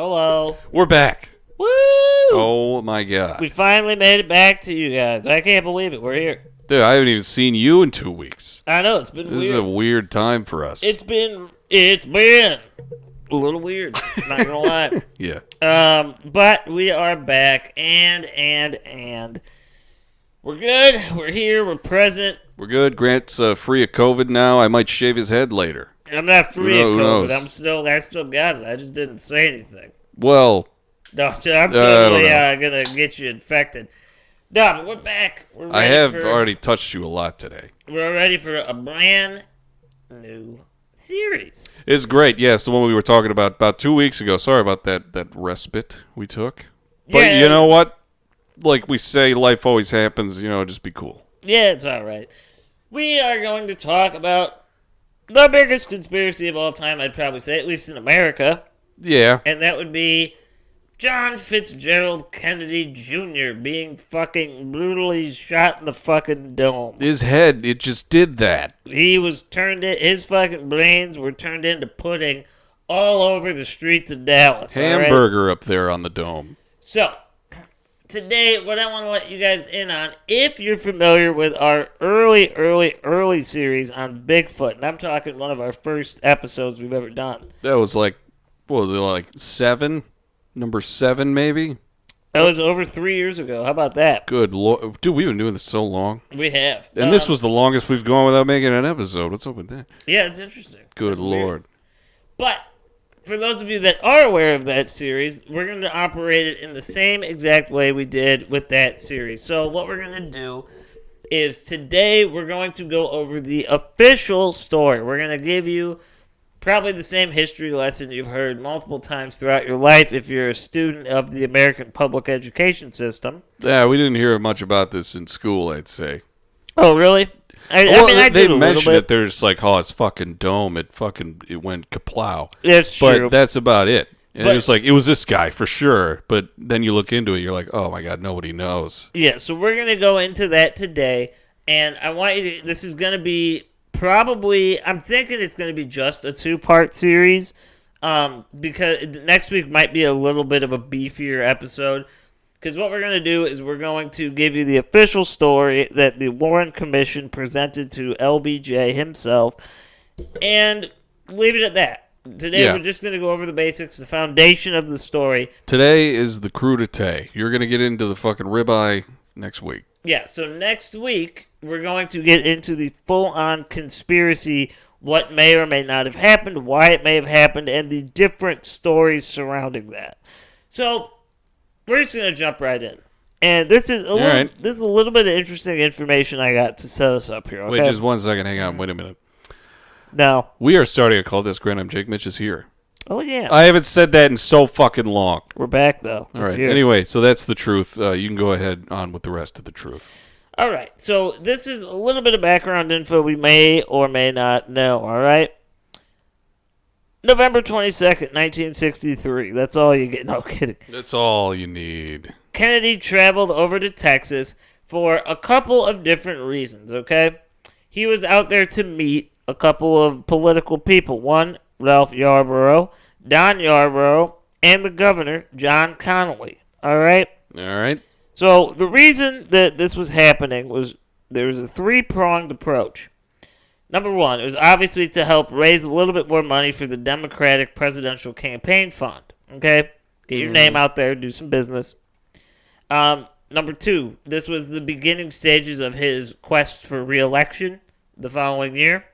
Hello. We're back. Woo! Oh my god. We finally made it back to you guys. I can't believe it. We're here. Dude, I haven't even seen you in 2 weeks. I know, it's been This weird. is a weird time for us. It's been a little weird. Not gonna lie. Yeah. But we are back and we're good. We're here. We're present. We're good. Grant's free of COVID now. I might shave his head later. I'm not free of Who COVID. knows? I still got it. I just didn't say anything. Well, No, I'm totally gonna get you infected. No, but we're back. We're ready I have already touched you a lot today. We're ready for a brand new series. It's great. Yeah, it's the one we were talking about 2 weeks ago. Sorry about that respite we took. But Yeah. you know what? Like we say, life always happens. Just be cool. Yeah, it's all right. We are going to talk about the biggest conspiracy of all time, I'd probably say, at least in America. Yeah. And that would be John Fitzgerald Kennedy Jr. being fucking brutally shot in the fucking dome. His head, it just did that. His fucking brains were turned into pudding all over the streets of Dallas. Hamburger up there on the dome. So, today, what I want to let you guys in on, if you're familiar with our early series on Bigfoot, and I'm talking one of our first episodes we've ever done. That was like, what was it, like 7? Number 7, maybe? That was over 3 years ago. How about that? Good Lord. Dude, we've been doing this so long. We have. And this was the longest we've gone without making an episode. What's up with that? Yeah, it's interesting. Good It's Lord. weird. But for those of you that are aware of that series, we're going to operate it in the same exact way we did with that series. So what we're going to do is today we're going to go over the official story. We're going to give you probably the same history lesson you've heard multiple times throughout your life if you're a student of the American public education system. Yeah, we didn't hear much about this in school, I'd say. Oh, really? I They did a little mentioned bit. it. They're just like, oh, it's fucking dome. It went kaplow. That's But true. that's about it. And But- it was like, it was this guy for sure. But then you look into it, you're like, oh my God, nobody knows. Yeah, so we're going to go into that today. And I want you to, this is going to be probably, I'm thinking it's going to be just a 2-part series. Because next week might be a little bit of a beefier episode. Because what we're going to do is we're going to give you the official story that the Warren Commission presented to LBJ himself. And leave it at that. Today we're just going to go over the basics, the foundation of the story. Today is the crudité. You're going to get into the fucking ribeye next week. Yeah, so next week, we're going to get into the full-on conspiracy, what may or may not have happened, why it may have happened, and the different stories surrounding that. So, we're just going to jump right in. And this is a little bit of interesting information I got to set us up here, okay? Wait, just 1 second. Hang on. Wait a minute. No. We are starting a call. This Grant. I'm Jake. Mitch is here. Oh, yeah. I haven't said that in so fucking long. We're back, though. All It's right. here. Anyway, so that's the truth. You can go ahead on with the rest of the truth. All right, so this is a little bit of background info we may or may not know, all right? November 22nd, 1963. That's all you get. No, kidding. That's all you need. Kennedy traveled over to Texas for a couple of different reasons, okay? He was out there to meet a couple of political people. One, Ralph Yarborough, Don Yarborough, and the governor, John Connally, all right? All right. So the reason that this was happening was there was a 3-pronged approach. Number one, it was obviously to help raise a little bit more money for the Democratic Presidential Campaign Fund. Okay? Get your name out there, do some business. Number two, this was the beginning stages of his quest for re-election the following year.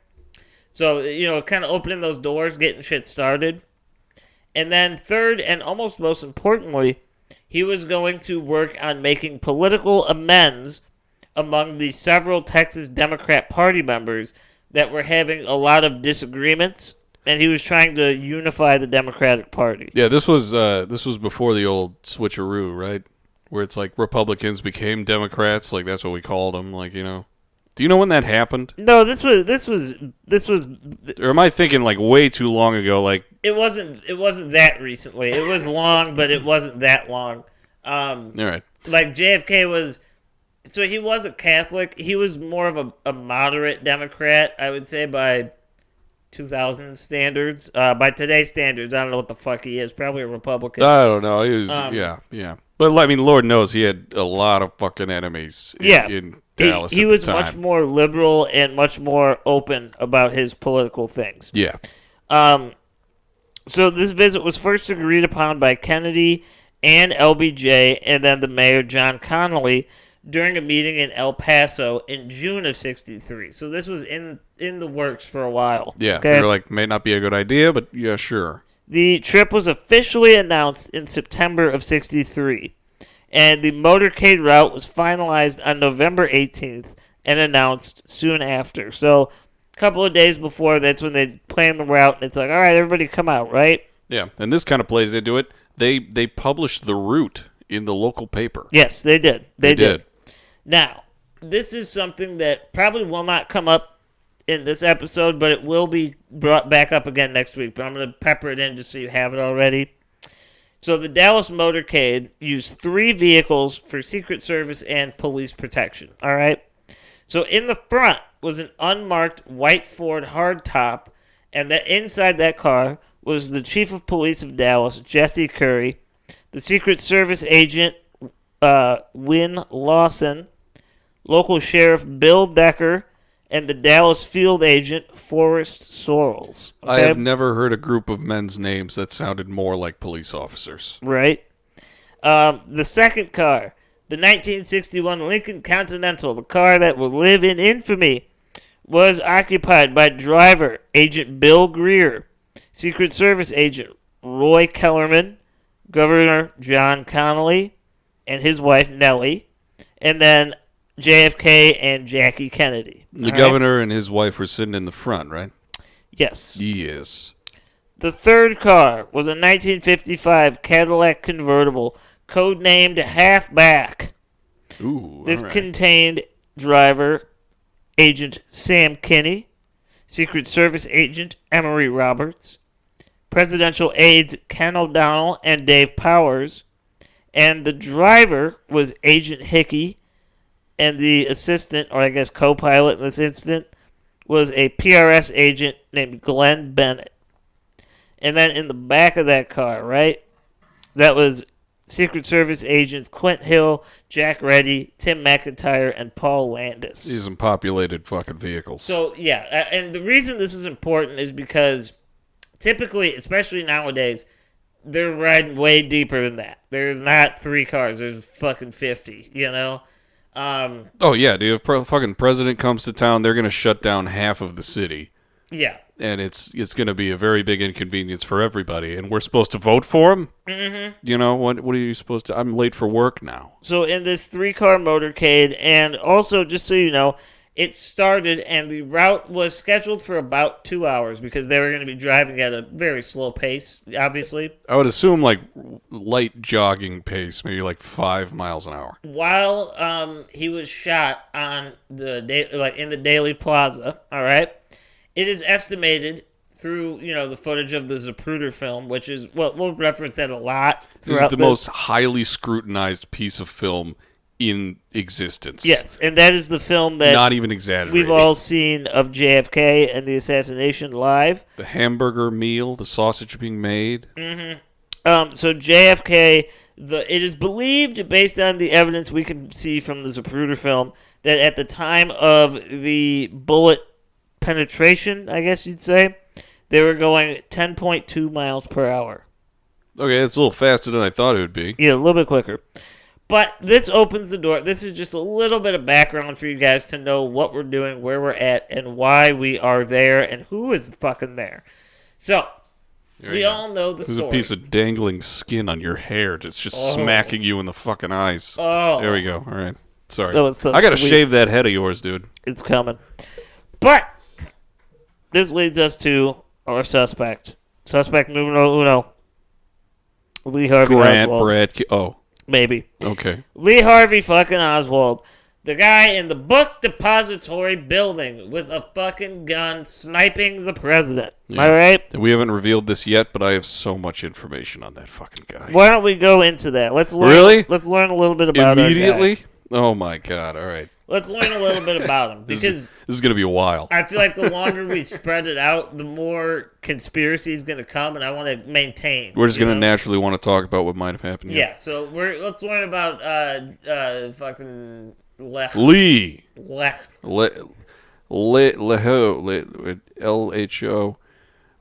So, kind of opening those doors, getting shit started. And then third, and almost most importantly, he was going to work on making political amends among the several Texas Democrat Party members that were having a lot of disagreements, and he was trying to unify the Democratic Party. Yeah, this was before the old switcheroo, right? Where it's like Republicans became Democrats, like that's what we called them, like, Do you know when that happened? No, this was. Or am I thinking like way too long ago? Like It wasn't that recently. It was long, but it wasn't that long. all right. Like JFK was. So he was a Catholic. He was more of a moderate Democrat, I would say, by 2000 standards. By today's standards, I don't know what the fuck he is. Probably a Republican. I don't know. He was, yeah. But, I mean, Lord knows he had a lot of fucking enemies in Dallas he at was the time. much more liberal and much more open about his political things. Yeah. So this visit was first agreed upon by Kennedy and LBJ and then the mayor, John Connally, during a meeting in El Paso in June of 63. So this was in the works for a while. Yeah, okay? they were like, may not be a good idea, but yeah, sure. The trip was officially announced in September of 63, and the motorcade route was finalized on November 18th and announced soon after. So a couple of days before, that's when they planned the route, and it's like, all right, everybody come out, right? Yeah, and this kind of plays into it. They published the route in the local paper. Yes, they did. They did. Now, this is something that probably will not come up in this episode, but it will be brought back up again next week. But I'm going to pepper it in just so you have it already. So the Dallas Motorcade used 3 vehicles for Secret Service and police protection. All right? So in the front was an unmarked white Ford hardtop, and inside that car was the Chief of Police of Dallas, Jesse Curry, the Secret Service agent, Win Lawson, local sheriff Bill Decker, and the Dallas field agent, Forrest Sorrells. Okay? I have never heard a group of men's names that sounded more like police officers. Right. The second car, the 1961 Lincoln Continental, the car that will live in infamy, was occupied by driver, Agent Bill Greer, Secret Service agent Roy Kellerman, Governor John Connally, and his wife Nellie, and then JFK and Jackie Kennedy. The governor and his wife were sitting in the front, right? Yes. Yes. The third car was a 1955 Cadillac convertible, codenamed Halfback. Ooh, This all right. contained driver, Agent Sam Kinney, Secret Service agent Emery Roberts, presidential aides Ken O'Donnell and Dave Powers, and the driver was Agent Hickey, and the assistant, or I guess co-pilot in this incident, was a PRS agent named Glenn Bennett. And then in the back of that car, right, that was Secret Service agents Clint Hill, Jack Reddy, Tim McIntyre, and Paul Landis. These are populated fucking vehicles. So, yeah, and the reason this is important is because typically, especially nowadays, they're riding way deeper than that. There's not 3 cars. There's fucking 50, you know? Oh, yeah, dude. If fucking president comes to town, they're going to shut down half of the city. Yeah. And it's going to be a very big inconvenience for everybody. And we're supposed to vote for him? Mm-hmm. You know, what are you supposed to... I'm late for work now. So in this 3-car motorcade, and also, just so you know, it started and the route was scheduled for about 2 hours because they were going to be driving at a very slow pace, obviously. I would assume, like, light jogging pace, maybe like 5 miles an hour. While he was shot on in the Daily Plaza, all right, it is estimated through, the footage of the Zapruder film, which is, we'll reference that a lot. This is the most highly scrutinized piece of film in existence. Yes, and that is the film that not even exaggerating. We've all seen of JFK and the assassination live. The hamburger meal, the sausage being made. Mm-hmm. So JFK, it is believed, based on the evidence we can see from the Zapruder film, that at the time of the bullet penetration, I guess you'd say, they were going 10.2 miles per hour. Okay, that's a little faster than I thought it would be. Yeah, a little bit quicker. But this opens the door. This is just a little bit of background for you guys to know what we're doing, where we're at, and why we are there, and who is fucking there. So, we all know the story. There's a piece of dangling skin on your hair that's just smacking you in the fucking eyes. Oh. There we go. All right. Sorry. So I gotta shave that head of yours, dude. It's coming. But, this leads us to our suspect. Suspect numero uno. Lee Harvey Oswald. Maybe. Okay. Lee Harvey fucking Oswald. The guy in the book depository building with a fucking gun sniping the president. Yeah. Am I right? We haven't revealed this yet, but I have so much information on that fucking guy. Why don't we go into that? Let's learn a little bit about immediately? Our guy. Oh my God! All right, Let's learn a little bit about him, because this is gonna be a while. I feel like the longer we spread it out, the more conspiracy is going to come, and I want to maintain. We're just gonna naturally want to talk about what might have happened. Yeah, so let's learn about fucking Lee. LHO.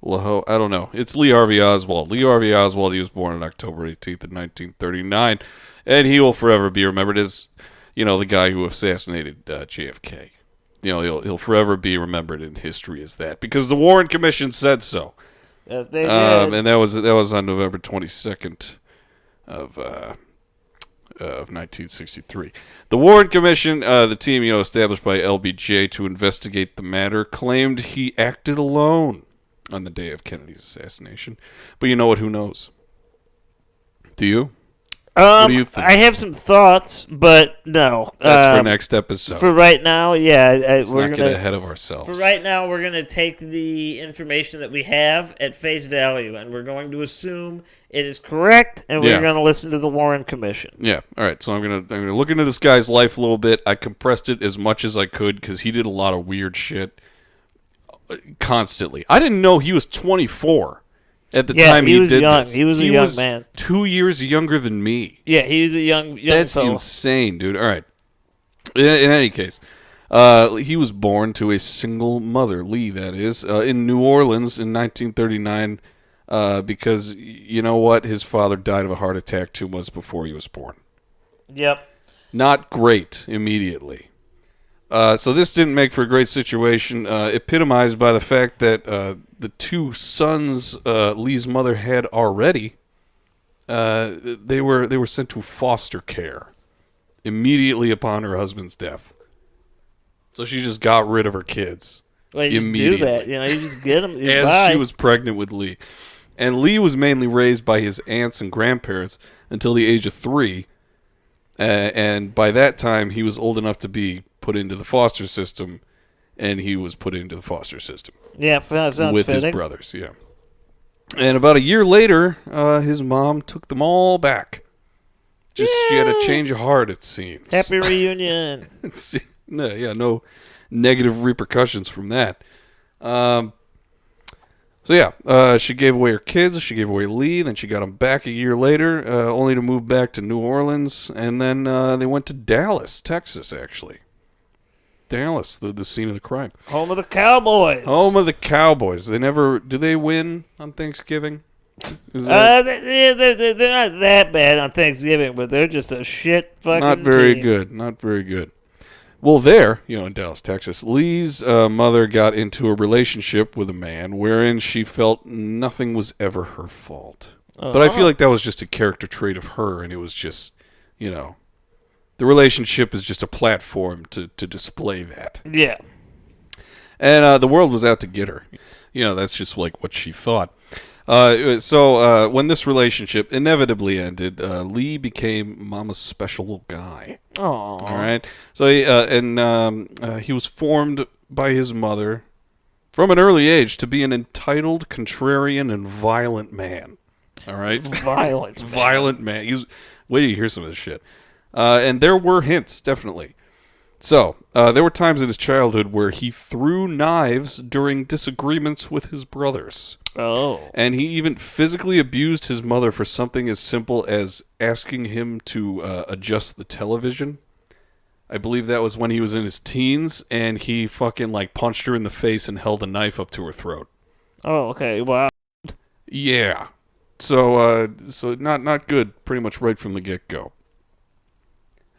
Laho. I don't know. It's Lee Harvey Oswald. Lee Harvey Oswald. He was born on October 18th, 1939, and he will forever be remembered as, the guy who assassinated JFK. He'll forever be remembered in history as that, because the Warren Commission said so. Yes, they did. And that was on November 22nd of 1963. The Warren Commission, the team established by LBJ to investigate the matter, claimed he acted alone on the day of Kennedy's assassination. But you know what? Who knows? Do you? What do you think? I have some thoughts, but no. That's for next episode. For right now, yeah. Let's not get ahead of ourselves. For right now, we're going to take the information that we have at face value, and we're going to assume it is correct, and we're going to listen to the Warren Commission. Yeah. All right. So I'm gonna look into this guy's life a little bit. I compressed it as much as I could because he did a lot of weird shit constantly. I didn't know he was 24 at the time he did young. this. He was a young man. 2 years younger than me. Yeah, he was a young That's fellow. insane, dude. All right. In any case, he was born to a single mother, Lee, that is, in New Orleans in 1939, because, you know what? His father died of a heart attack 2 months before he was born. Yep. Not great immediately. So this didn't make for a great situation, epitomized by the fact that the 2 sons Lee's mother had already, they were sent to foster care immediately upon her husband's death. So she just got rid of her kids. Well, you just do that. You just get them. As she was pregnant with Lee. And Lee was mainly raised by his aunts and grandparents until the age of 3. And by that time, he was old enough to be put into the foster system, and he was put into the foster system. Yeah, that sounds with fitting. His brothers, yeah. And about a year later, his mom took them all back. She had a change of heart, it seems. Happy reunion. No negative repercussions from that. She gave away her kids. She gave away Lee. Then she got them back a year later, only to move back to New Orleans. And then they went to Dallas, Texas, actually. Dallas, the scene of the crime. Home of the Cowboys. Home of the Cowboys. Do they win on Thanksgiving? They're not that bad on Thanksgiving, but they're just a shit fucking Not very team. good. Not very good. Well, there, in Dallas, Texas, Lee's mother got into a relationship with a man wherein she felt nothing was ever her fault. But I feel like that was just a character trait of her, and it was just, the relationship is just a platform to display that. Yeah. And the world was out to get her. That's just like what she thought. So when this relationship inevitably ended, Lee became Mama's special little guy. Aww. All right. So he was formed by his mother from an early age to be an entitled, contrarian, and violent man. All right. Violent man. Wait till you hear some of this shit. And there were hints, definitely. So, there were times in his childhood where he threw knives during disagreements with his brothers. Oh. And he even physically abused his mother for something as simple as asking him to adjust the television. I believe that was when he was in his teens, and he fucking punched her in the face and held a knife up to her throat. Oh, okay. Wow. Yeah. So not good, pretty much right from the get-go.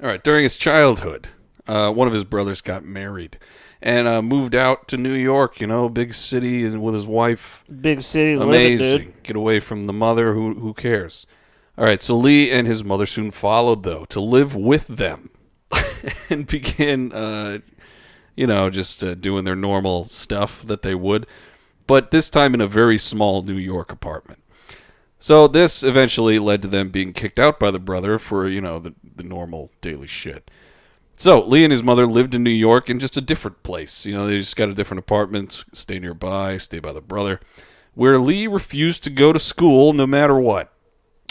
All right, during his childhood, one of his brothers got married and moved out to New York, big city, and with his wife. Big city, amazing. Living, dude. Get away from the mother. Who cares? All right, so Lee and his mother soon followed, though, to live with them, and began, just doing their normal stuff that they would, but this time in a very small New York apartment. So this eventually led to them being kicked out by the brother for, the normal daily shit. So Lee and his mother lived in New York in just a different place. They just got a different apartment, stay nearby, stay by the brother, where Lee refused to go to school no matter what.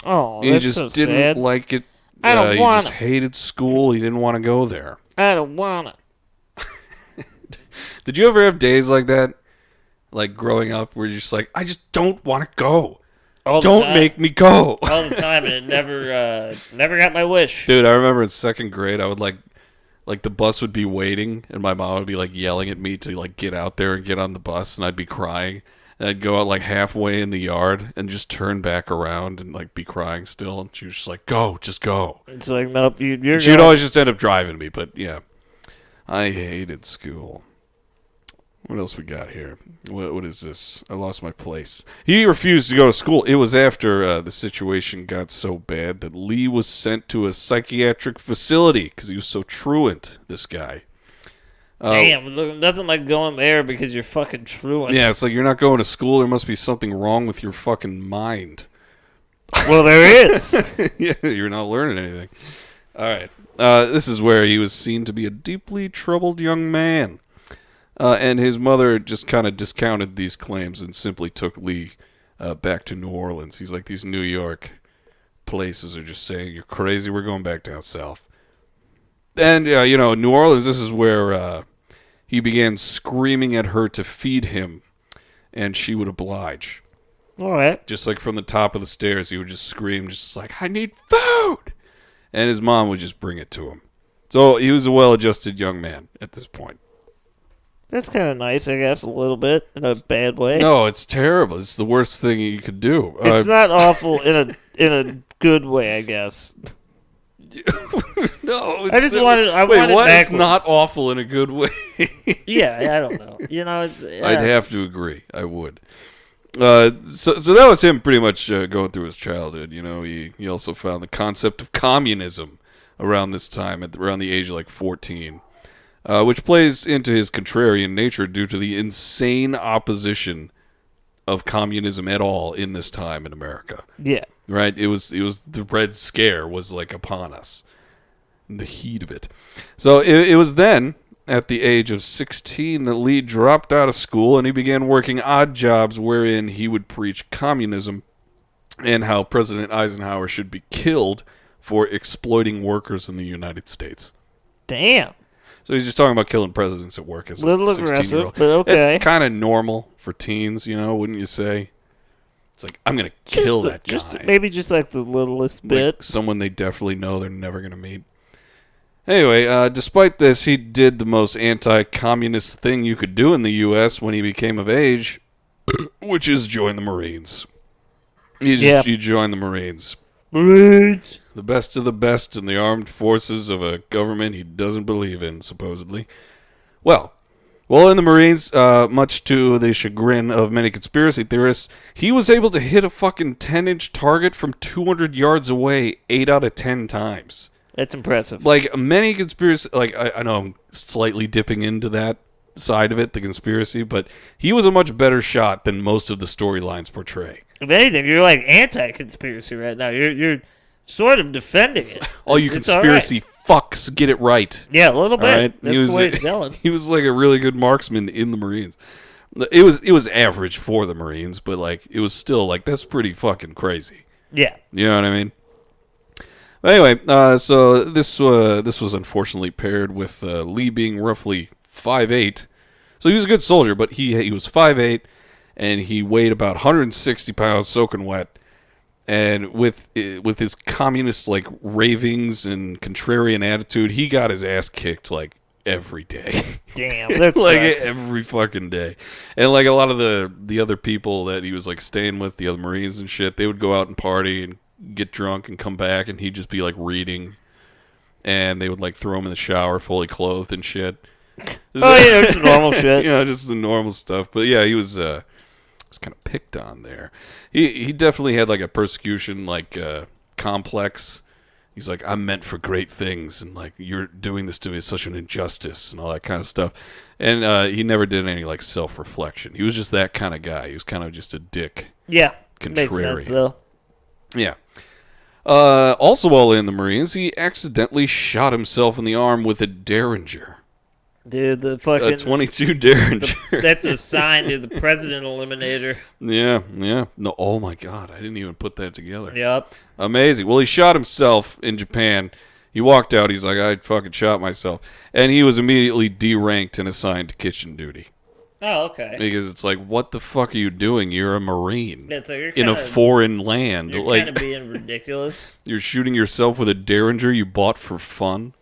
Oh, he that's just so didn't sad. like it I don't he want just hated school. He didn't want to go there. I don't want it. Did you ever have days like that? Like growing up where you're just like, I just don't want to go. Don't make me go. All the time, and it never got my wish. Dude, I remember in second grade, I would like the bus would be waiting, and my mom would be like yelling at me to like get out there and get on the bus, and I'd be crying. And I'd go out like halfway in the yard and just turn back around and like be crying still. And she was just like, go, just go. It's like, nope, you're She'd always just end up driving me, but yeah. I hated school. What else we got here? What is this? I lost my place. He refused to go to school. It was after the situation got so bad that Lee was sent to a psychiatric facility because he was so truant, this guy. Damn, nothing like going there because you're fucking truant. Yeah, it's like you're not going to school. There must be something wrong with your fucking mind. Well, there is. Yeah, you're not learning anything. All right. This is where he was seen to be a deeply troubled young man. And his mother just kind of discounted these claims and simply took Lee back to New Orleans. He's like, these New York places are just saying, you're crazy, we're going back down south. And, New Orleans, this is where he began screaming at her to feed him, and she would oblige. All right. Just like from the top of the stairs, he would just scream, just like, I need food! And his mom would just bring it to him. So he was a well-adjusted young man at this point. That's kind of nice, I guess, a little bit, in a bad way. No, it's terrible. It's the worst thing you could do. It's not awful in a good way, I guess. No, I wanted what? backwards. It's not awful in a good way. Yeah, I don't know. It's. I'd have to agree. I would. So that was him pretty much going through his childhood. He also found the concept of communism around this time, around the age of like 14. Which plays into his contrarian nature due to the insane opposition of communism at all in this time in America. Yeah. Right? It was the Red Scare was like upon us. In the heat of it. So it was then, at the age of 16, that Lee dropped out of school and he began working odd jobs wherein he would preach communism and how President Eisenhower should be killed for exploiting workers in the United States. Damn. So he's just talking about killing presidents at work as a little 16-year-old. aggressive, but okay. It's kind of normal for teens, wouldn't you say? It's like, I'm going to kill that guy. Maybe just like the littlest bit. Like someone they definitely know they're never going to meet. Anyway, despite this, he did the most anti-communist thing you could do in the U.S. when he became of age, which is join the Marines. He joined the Marines. Marines! The best of the best in the armed forces of a government he doesn't believe in, supposedly. Well, in the Marines, much to the chagrin of many conspiracy theorists, he was able to hit a fucking 10-inch target from 200 yards away 8 out of 10 times. That's impressive. Like, many conspiracy... Like, I know I'm slightly dipping into that side of it, the conspiracy, but he was a much better shot than most of the storylines portray. If anything, you're like anti-conspiracy right now. You're sort of defending it. All you conspiracy fucks, get it right. Yeah, a little bit. Right? That's the way it's going. He was like a really good marksman in the Marines. It was average for the Marines, but like it was still like that's pretty fucking crazy. Yeah. You know what I mean? Anyway, so this was unfortunately paired with Lee being roughly 5'8". So he was a good soldier, but he was 5'8", and he weighed about 160 pounds soaking wet. And with his communist like ravings and contrarian attitude, he got his ass kicked like every day. Damn, that's like every fucking day. And like a lot of the other people that he was like staying with, the other Marines and shit, they would go out and party and get drunk and come back, and he'd just be like reading, and they would like throw him in the shower fully clothed and shit. Just normal shit. Just the normal stuff. But yeah, he was kind of picked on there. He definitely had like a persecution like complex. He's like, I'm meant for great things, and like you're doing this to me is such an injustice and all that kind of stuff. And he never did any like self-reflection. He was just that kind of guy. He was kind of just a dick. Yeah, contrarian. makes sense though. Yeah. Also, while in the Marines, he accidentally shot himself in the arm with a Derringer. Dude, the fucking... 22 Derringer. That's a sign, dude. The President Eliminator. Yeah. No, oh my God. I didn't even put that together. Yep. Amazing. Well, he shot himself in Japan. He walked out. He's like, I fucking shot myself. And he was immediately deranked and assigned to kitchen duty. Oh, okay. Because it's like, what the fuck are you doing? You're a Marine. It's like in a foreign land. You're kind of being ridiculous. You're shooting yourself with a Derringer you bought for fun?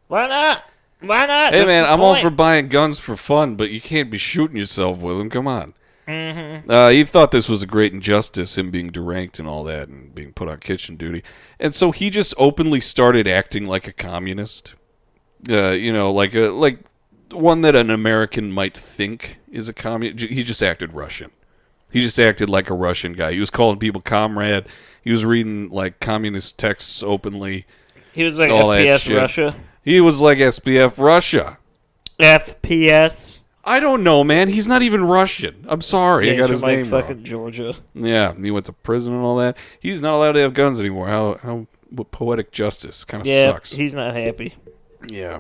Why not? Why not? Hey, That's man, the I'm all point. for buying guns for fun, but you can't be shooting yourself with them. Come on. Mm-hmm. He thought this was a great injustice, him being deranked and all that, and being put on kitchen duty. And so he just openly started acting like a communist. Like one that an American might think is a communist. He just acted Russian. He just acted like a Russian guy. He was calling people comrade. He was reading, like, communist texts openly. He was like all FPS Russia. He was like SPF Russia. FPS. I don't know, man. He's not even Russian. I'm sorry. I got his name wrong. Fucking Georgia. Yeah, he went to prison and all that. He's not allowed to have guns anymore. What poetic justice. Kind of sucks. He's not happy. Yeah.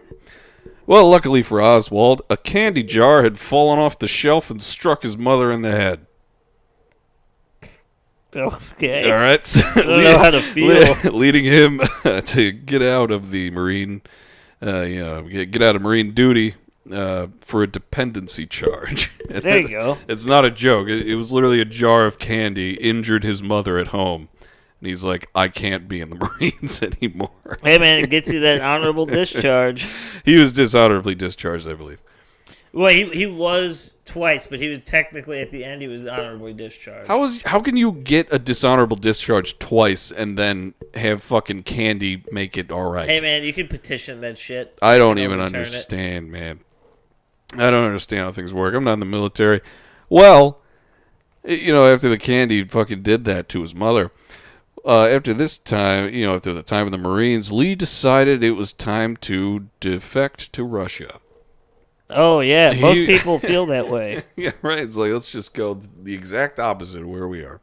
Well, luckily for Oswald, a candy jar had fallen off the shelf and struck his mother in the head. Okay. All right. So I don't know how to feel. Leading him to get out of the Marine, get out of Marine duty for a dependency charge. There you go. It's not a joke. It was literally a jar of candy injured his mother at home. And he's like, I can't be in the Marines anymore. Hey, man, it gets you that honorable discharge. He was dishonorably discharged, I believe. Well, he was twice, but he was technically, at the end, he was honorably discharged. How can you get a dishonorable discharge twice and then have fucking candy make it all right? Hey, man, you can petition that shit. I don't even understand, man. I don't understand how things work. I'm not in the military. Well, after the candy fucking did that to his mother, after this time, after the time of the Marines, Lee decided it was time to defect to Russia. Oh, yeah. Most people feel that way. Yeah, right. It's like, let's just go the exact opposite of where we are.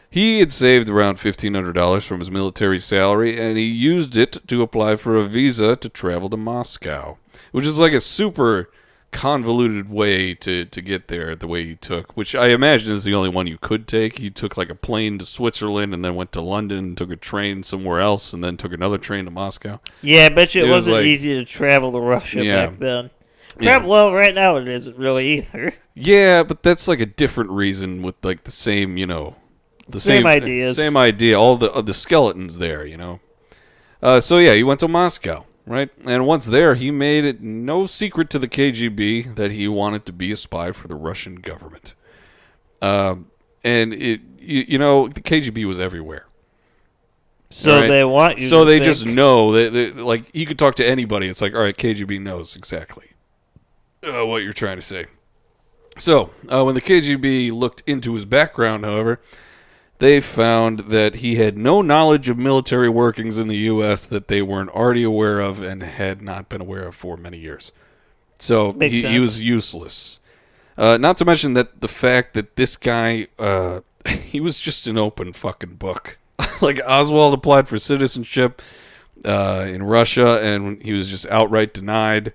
He had saved around $1,500 from his military salary, and he used it to apply for a visa to travel to Moscow, which is like a super convoluted way to get there the way he took, which I imagine is the only one you could take. He took like a plane to Switzerland and then went to London, took a train somewhere else, and then took another train to Moscow. Yeah, I bet you it wasn't like, easy to travel to Russia back then. Yeah. Well, right now it isn't really either. Yeah, but that's like a different reason with like the same, the same ideas. Same idea. All the skeletons there, So yeah, he went to Moscow, right? And once there, he made it no secret to the KGB that he wanted to be a spy for the Russian government. And the KGB was everywhere. So right? They want you. So to they think. just know that, like, you could talk to anybody. It's like, all right, KGB knows exactly what you're trying to say. So when the KGB looked into his background, however, they found that he had no knowledge of military workings in the U.S. that they weren't already aware of and had not been aware of for many years. So he was useless. Not to mention that the fact that this guy, he was just an open fucking book. Like, Oswald applied for citizenship in Russia, and he was just outright denied.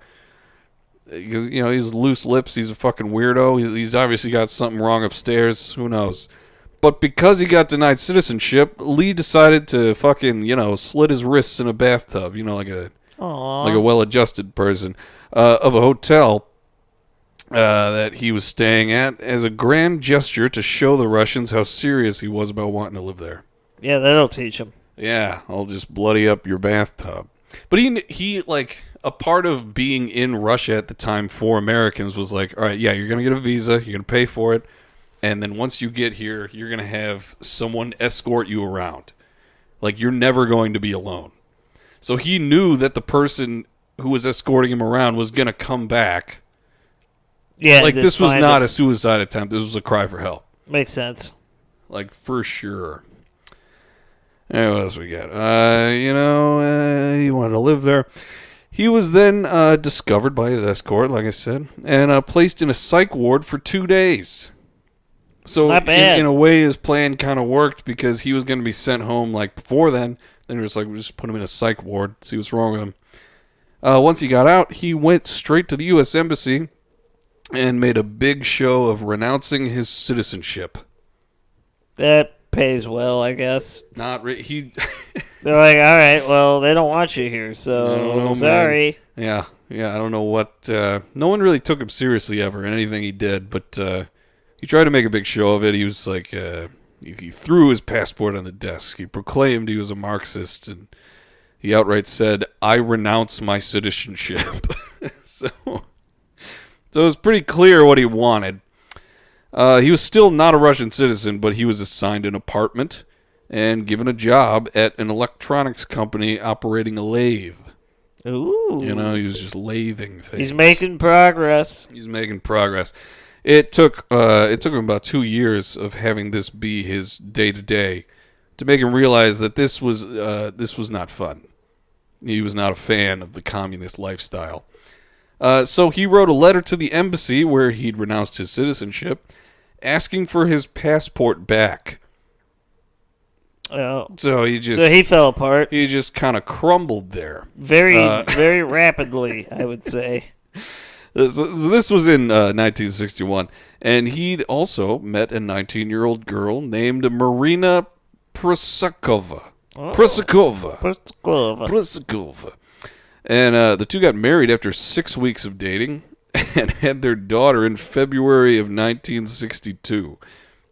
Because, he's loose lips. He's a fucking weirdo. He's obviously got something wrong upstairs. Who knows? But because he got denied citizenship, Lee decided to fucking, slit his wrists in a bathtub, like a well-adjusted person, of a hotel that he was staying at as a grand gesture to show the Russians how serious he was about wanting to live there. Yeah, that'll teach him. Yeah, I'll just bloody up your bathtub. But he a part of being in Russia at the time for Americans was like, all right, yeah, you're going to get a visa, you're going to pay for it, and then once you get here, you're going to have someone escort you around. Like, you're never going to be alone. So he knew that the person who was escorting him around was going to come back. Yeah, like, this was not a suicide attempt. This was a cry for help. Makes sense. Like, for sure. Hey, what else we got? He wanted to live there. He was then discovered by his escort, like I said, and placed in a psych ward for 2 days. So in a way, his plan kind of worked because he was going to be sent home like before then. Then he was like, we'll just put him in a psych ward, see what's wrong with him. Once he got out, he went straight to the U.S. Embassy and made a big show of renouncing his citizenship. That pays well, I guess. He. They're like, all right, well, they don't want you here, so sorry. Man. Yeah, I don't know what... no one really took him seriously ever in anything he did, but he tried to make a big show of it. He was like... he threw his passport on the desk. He proclaimed he was a Marxist, and he outright said, "I renounce my citizenship." So it was pretty clear what he wanted. He was still not a Russian citizen, but he was assigned an apartment and given a job at an electronics company operating a lathe. Ooh. You know, he was just lathing things. He's making progress. It took him about 2 years of having this be his day-to-day to make him realize that this was not fun. He was not a fan of the communist lifestyle. So he wrote a letter to the embassy where he'd renounced his citizenship, asking for his passport back. Oh. So he fell apart. He just kind of crumbled there. Very rapidly, I would say. So this was in 1961, and he'd also met a 19-year-old girl named Marina Prusakova. Prusakova. And the two got married after 6 weeks of dating and had their daughter in February of 1962.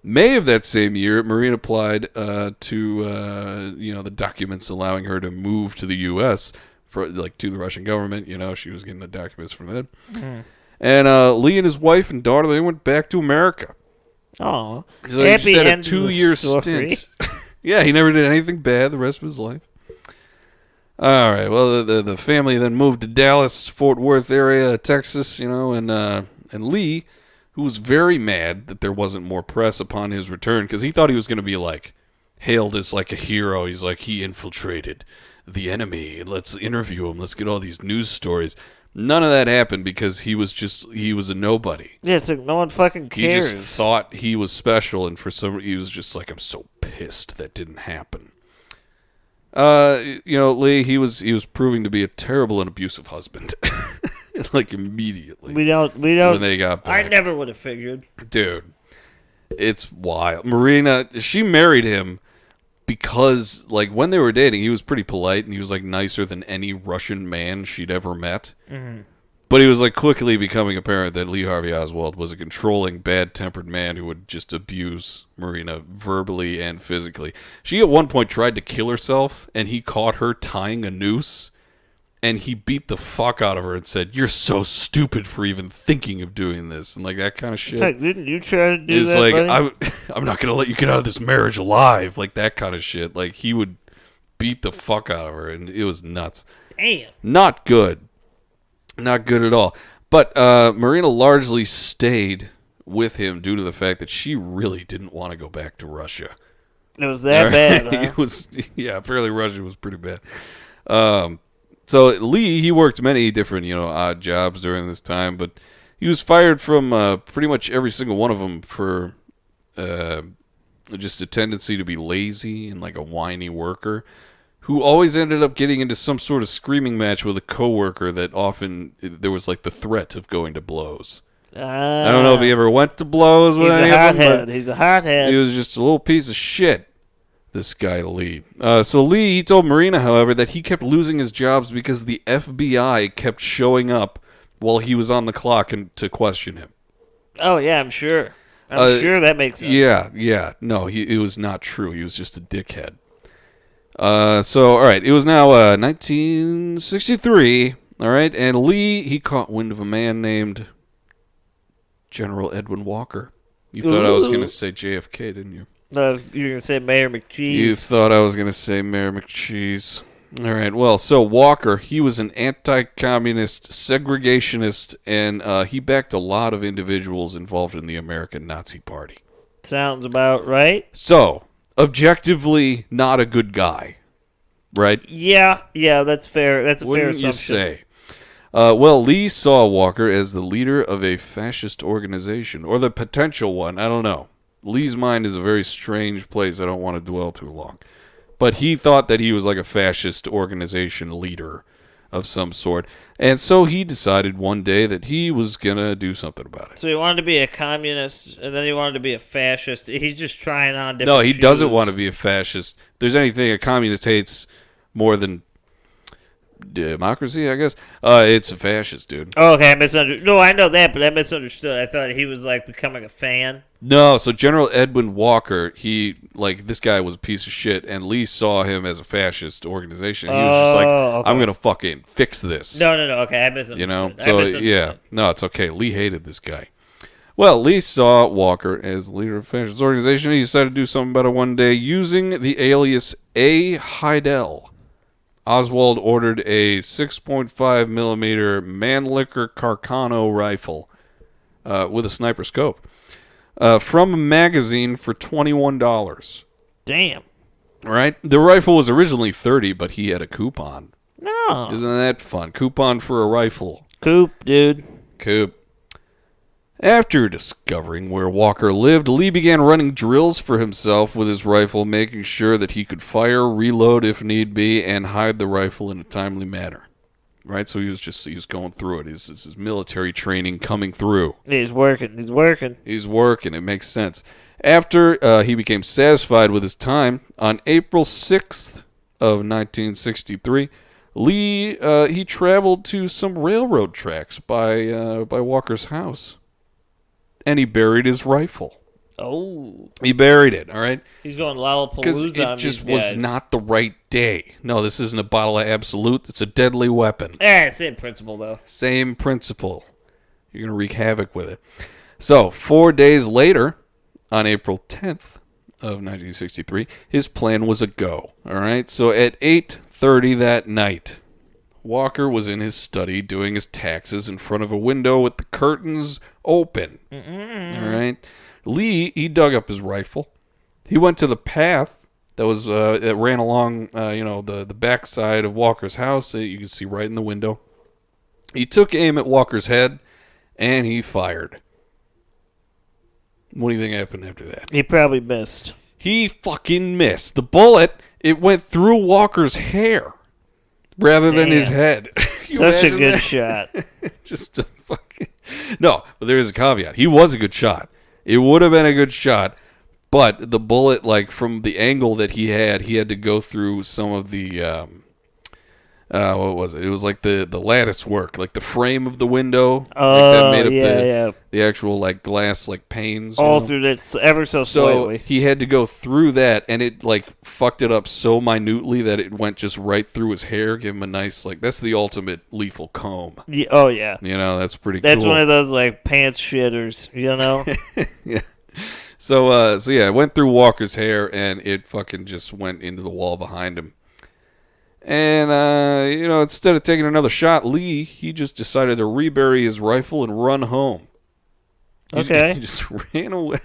May of that same year, Marina applied to the documents allowing her to move to the U.S. to the Russian government. You know, she was getting the documents from them. Mm. And Lee and his wife and daughter, they went back to America. Oh, so he just had a 2-year stint. Yeah, he never did anything bad the rest of his life. All right. Well, the family then moved to Dallas, Fort Worth area, Texas. You know, and Lee, who was very mad that there wasn't more press upon his return, because he thought he was going to be hailed as like a hero. He's like, he infiltrated the enemy. Let's interview him. Let's get all these news stories. None of that happened because he was a nobody. Yeah, it's like no one fucking cares. He just thought he was special, and for some reason he was just like, I'm so pissed that didn't happen. Lee, he was proving to be a terrible and abusive husband. Immediately. We don't. When they got back. I never would have figured. Dude, it's wild. Marina, she married him because, when they were dating, he was pretty polite, and he was, nicer than any Russian man she'd ever met. Mm-hmm. But he was, quickly becoming apparent that Lee Harvey Oswald was a controlling, bad-tempered man who would just abuse Marina verbally and physically. She, at one point, tried to kill herself, and he caught her tying a noose, and he beat the fuck out of her and said, "You're so stupid for even thinking of doing this," and, that kind of shit. Didn't you try to do that, buddy? I'm not going to let you get out of this marriage alive, that kind of shit. He would beat the fuck out of her, and it was nuts. Damn. Not good. Not good at all. But Marina largely stayed with him due to the fact that she really didn't want to go back to Russia. It was that bad, huh? It was, apparently Russia was pretty bad. So Lee, he worked many different, odd jobs during this time, but he was fired from pretty much every single one of them for just a tendency to be lazy and a whiny worker, who always ended up getting into some sort of screaming match with a coworker that often there was the threat of going to blows. I don't know if he ever went to blows with any of them. He's a hothead. He was just a little piece of shit, this guy Lee. So Lee, he told Marina, however, that he kept losing his jobs because the FBI kept showing up while he was on the clock to question him. Oh, yeah, I'm sure. I'm sure that makes sense. Yeah. No, it was not true. He was just a dickhead. All right, it was now 1963, all right, and Lee, he caught wind of a man named General Edwin Walker. You thought I was going to say JFK, didn't you? No, you were going to say Mayor McCheese. You thought I was going to say Mayor McCheese. All right, well, so Walker, he was an anti-communist segregationist, and he backed a lot of individuals involved in the American Nazi Party. Sounds about right. So, objectively not a good guy, right? Yeah, that's fair. That's a fair assumption. You say? Well, Lee saw Walker as the leader of a fascist organization, or the potential one. I don't know. Lee's mind is a very strange place. I don't want to dwell too long. But he thought that he was a fascist organization leader of some sort. And so he decided one day that he was going to do something about it. So he wanted to be a communist, and then he wanted to be a fascist. He's just trying on different No, he shoes. doesn't want to be a fascist. If there's anything a communist hates more than democracy, I guess, it's a fascist, dude. Oh, okay, I misunderstood. No, I know that, but I misunderstood. I thought he was, like, becoming a fan. No, so General Edwin Walker, this guy was a piece of shit, and Lee saw him as a fascist organization. He was just like, okay. I'm going to fucking fix this. No, okay, I misunderstood. You know? So, yeah. No, it's okay. Lee hated this guy. Well, Lee saw Walker as the leader of a fascist organization. He decided to do something about it one day using the alias A. Heidel. Oswald ordered a 6.5 millimeter Mannlicher Carcano rifle with a sniper scope from a magazine for $21. Damn. Right? The rifle was originally $30, but he had a coupon. No. Isn't that fun? Coupon for a rifle. Coop, dude. Coop. After discovering where Walker lived, Lee began running drills for himself with his rifle, making sure that he could fire, reload if need be, and hide the rifle in a timely manner. Right? So he was going through it. His military training coming through. He's working. It makes sense. After he became satisfied with his time, on April 6th of 1963, Lee he traveled to some railroad tracks by Walker's house. And he buried his rifle. Oh. He buried it, all right? He's going Lollapalooza on these guys. Because it just was not the right day. No, this isn't a bottle of Absolute. It's a deadly weapon. Same principle, though. Same principle. You're going to wreak havoc with it. So, 4 days later, on April 10th of 1963, his plan was a go, all right? So, at 8:30 that night, Walker was in his study doing his taxes in front of a window with the curtains open. All right. Lee, he dug up his rifle. He went to the path that ran along, the backside of Walker's house that you can see right in the window. He took aim at Walker's head, and he fired. What do you think happened after that? He probably missed. He fucking missed. The bullet, it went through Walker's hair rather than his head. Such a good shot. Just a fucking... No, but there is a caveat. He was a good shot. It would have been a good shot, but the bullet, like, from the angle that he had to go through some of the... what was it? It was like the lattice work, like the frame of the window. Oh, like that made up the actual, like, glass, like, panes. Altered it ever so slightly. So he had to go through that, and it, like, fucked it up so minutely that it went just right through his hair, give him a nice, like, that's the ultimate lethal comb. Yeah, oh, yeah. You know, that's pretty cool. That's one of those, like, pants shitters, you know? Yeah. So yeah, it went through Walker's hair, and it fucking just went into the wall behind him. And, instead of taking another shot, Lee, he just decided to rebury his rifle and run home. Okay. He just ran away.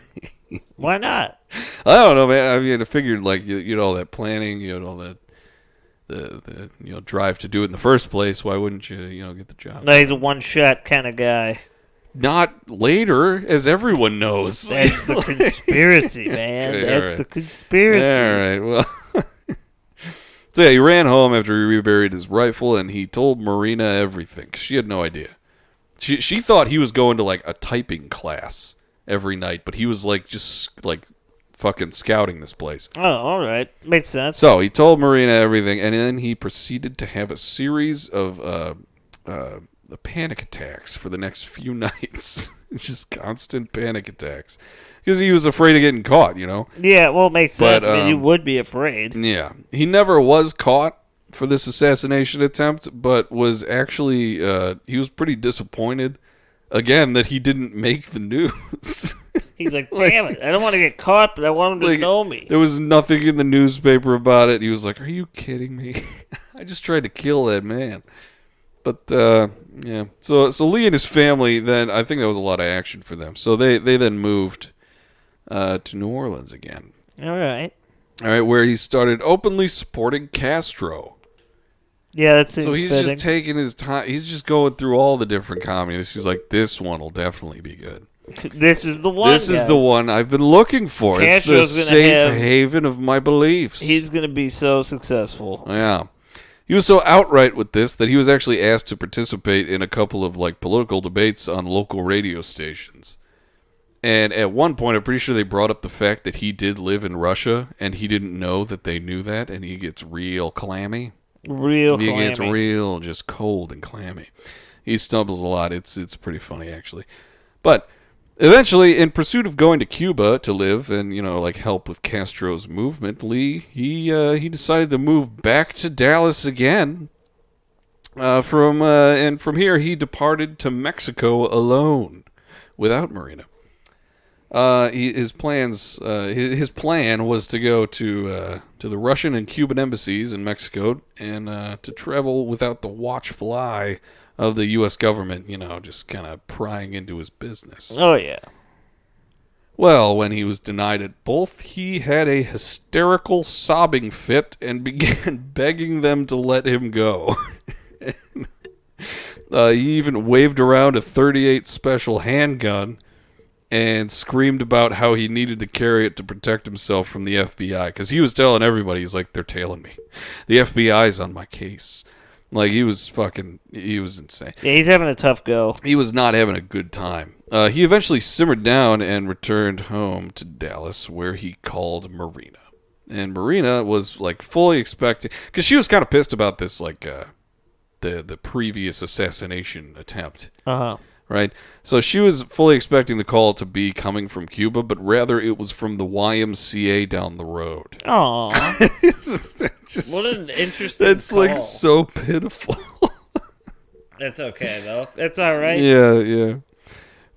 Why not? I don't know, man. I mean, I figured, like, you know, all that planning, you know, all that, the drive to do it in the first place. Why wouldn't you, get the job? No, he's a one-shot kind of guy. Not later, as everyone knows. That's the conspiracy, man. Okay, That's right. the conspiracy. All right, well... So yeah, he ran home after he reburied his rifle, and he told Marina everything. She had no idea. She thought he was going to, like, a typing class every night, but he was, like, just, like, fucking scouting this place. Oh, all right. Makes sense. So he told Marina everything, and then he proceeded to have a series of panic attacks for the next few nights. Just constant panic attacks. Because he was afraid of getting caught, you know? Yeah, well, it makes sense. But, I mean, you would be afraid. Yeah. He never was caught for this assassination attempt, but was actually, he was pretty disappointed, again, that he didn't make the news. He's like, damn it, I don't want to get caught, but I want him to know me. There was nothing in the newspaper about it. He was like, are you kidding me? I just tried to kill that man. But, yeah. So Lee and his family, then, I think that was a lot of action for them. So they then moved to New Orleans again. All right, where he started openly supporting Castro. Yeah, that seems so he's fitting. just taking his time. He's just going through all the different communists. He's like, this one will definitely be good. This is the one. This is the one I've been looking for. Castro's it's the safe haven of my beliefs. He's going to be so successful. Yeah. He was so outright with this that he was actually asked to participate in a couple of like political debates on local radio stations. And at one point, I'm pretty sure they brought up the fact that he did live in Russia, and he didn't know that they knew that, and he gets real clammy. He gets real just cold and clammy. He stumbles a lot. It's pretty funny, actually. But eventually, in pursuit of going to Cuba to live and, like help with Castro's movement, Lee, he decided to move back to Dallas again. And from here, he departed to Mexico alone, without Marina. His plan was to go to the Russian and Cuban embassies in Mexico and to travel without the watchful eye of the U.S. government, just kind of prying into his business. Oh, yeah. Well, when he was denied it both, he had a hysterical sobbing fit and began begging them to let him go. He even waved around a .38 special handgun and screamed about how he needed to carry it to protect himself from the FBI. Because he was telling everybody, he's like, they're tailing me. The FBI's on my case. Like, he was insane. Yeah, he's having a tough go. He was not having a good time. He eventually simmered down and returned home to Dallas, where he called Marina. And Marina was, like, fully expecting... Because she was kind of pissed about this, like, the previous assassination attempt. Uh-huh. Right? So she was fully expecting the call to be coming from Cuba, but rather it was from the YMCA down the road. Aww. What an interesting That's call. Like so pitiful. That's okay, though. That's all right. Yeah.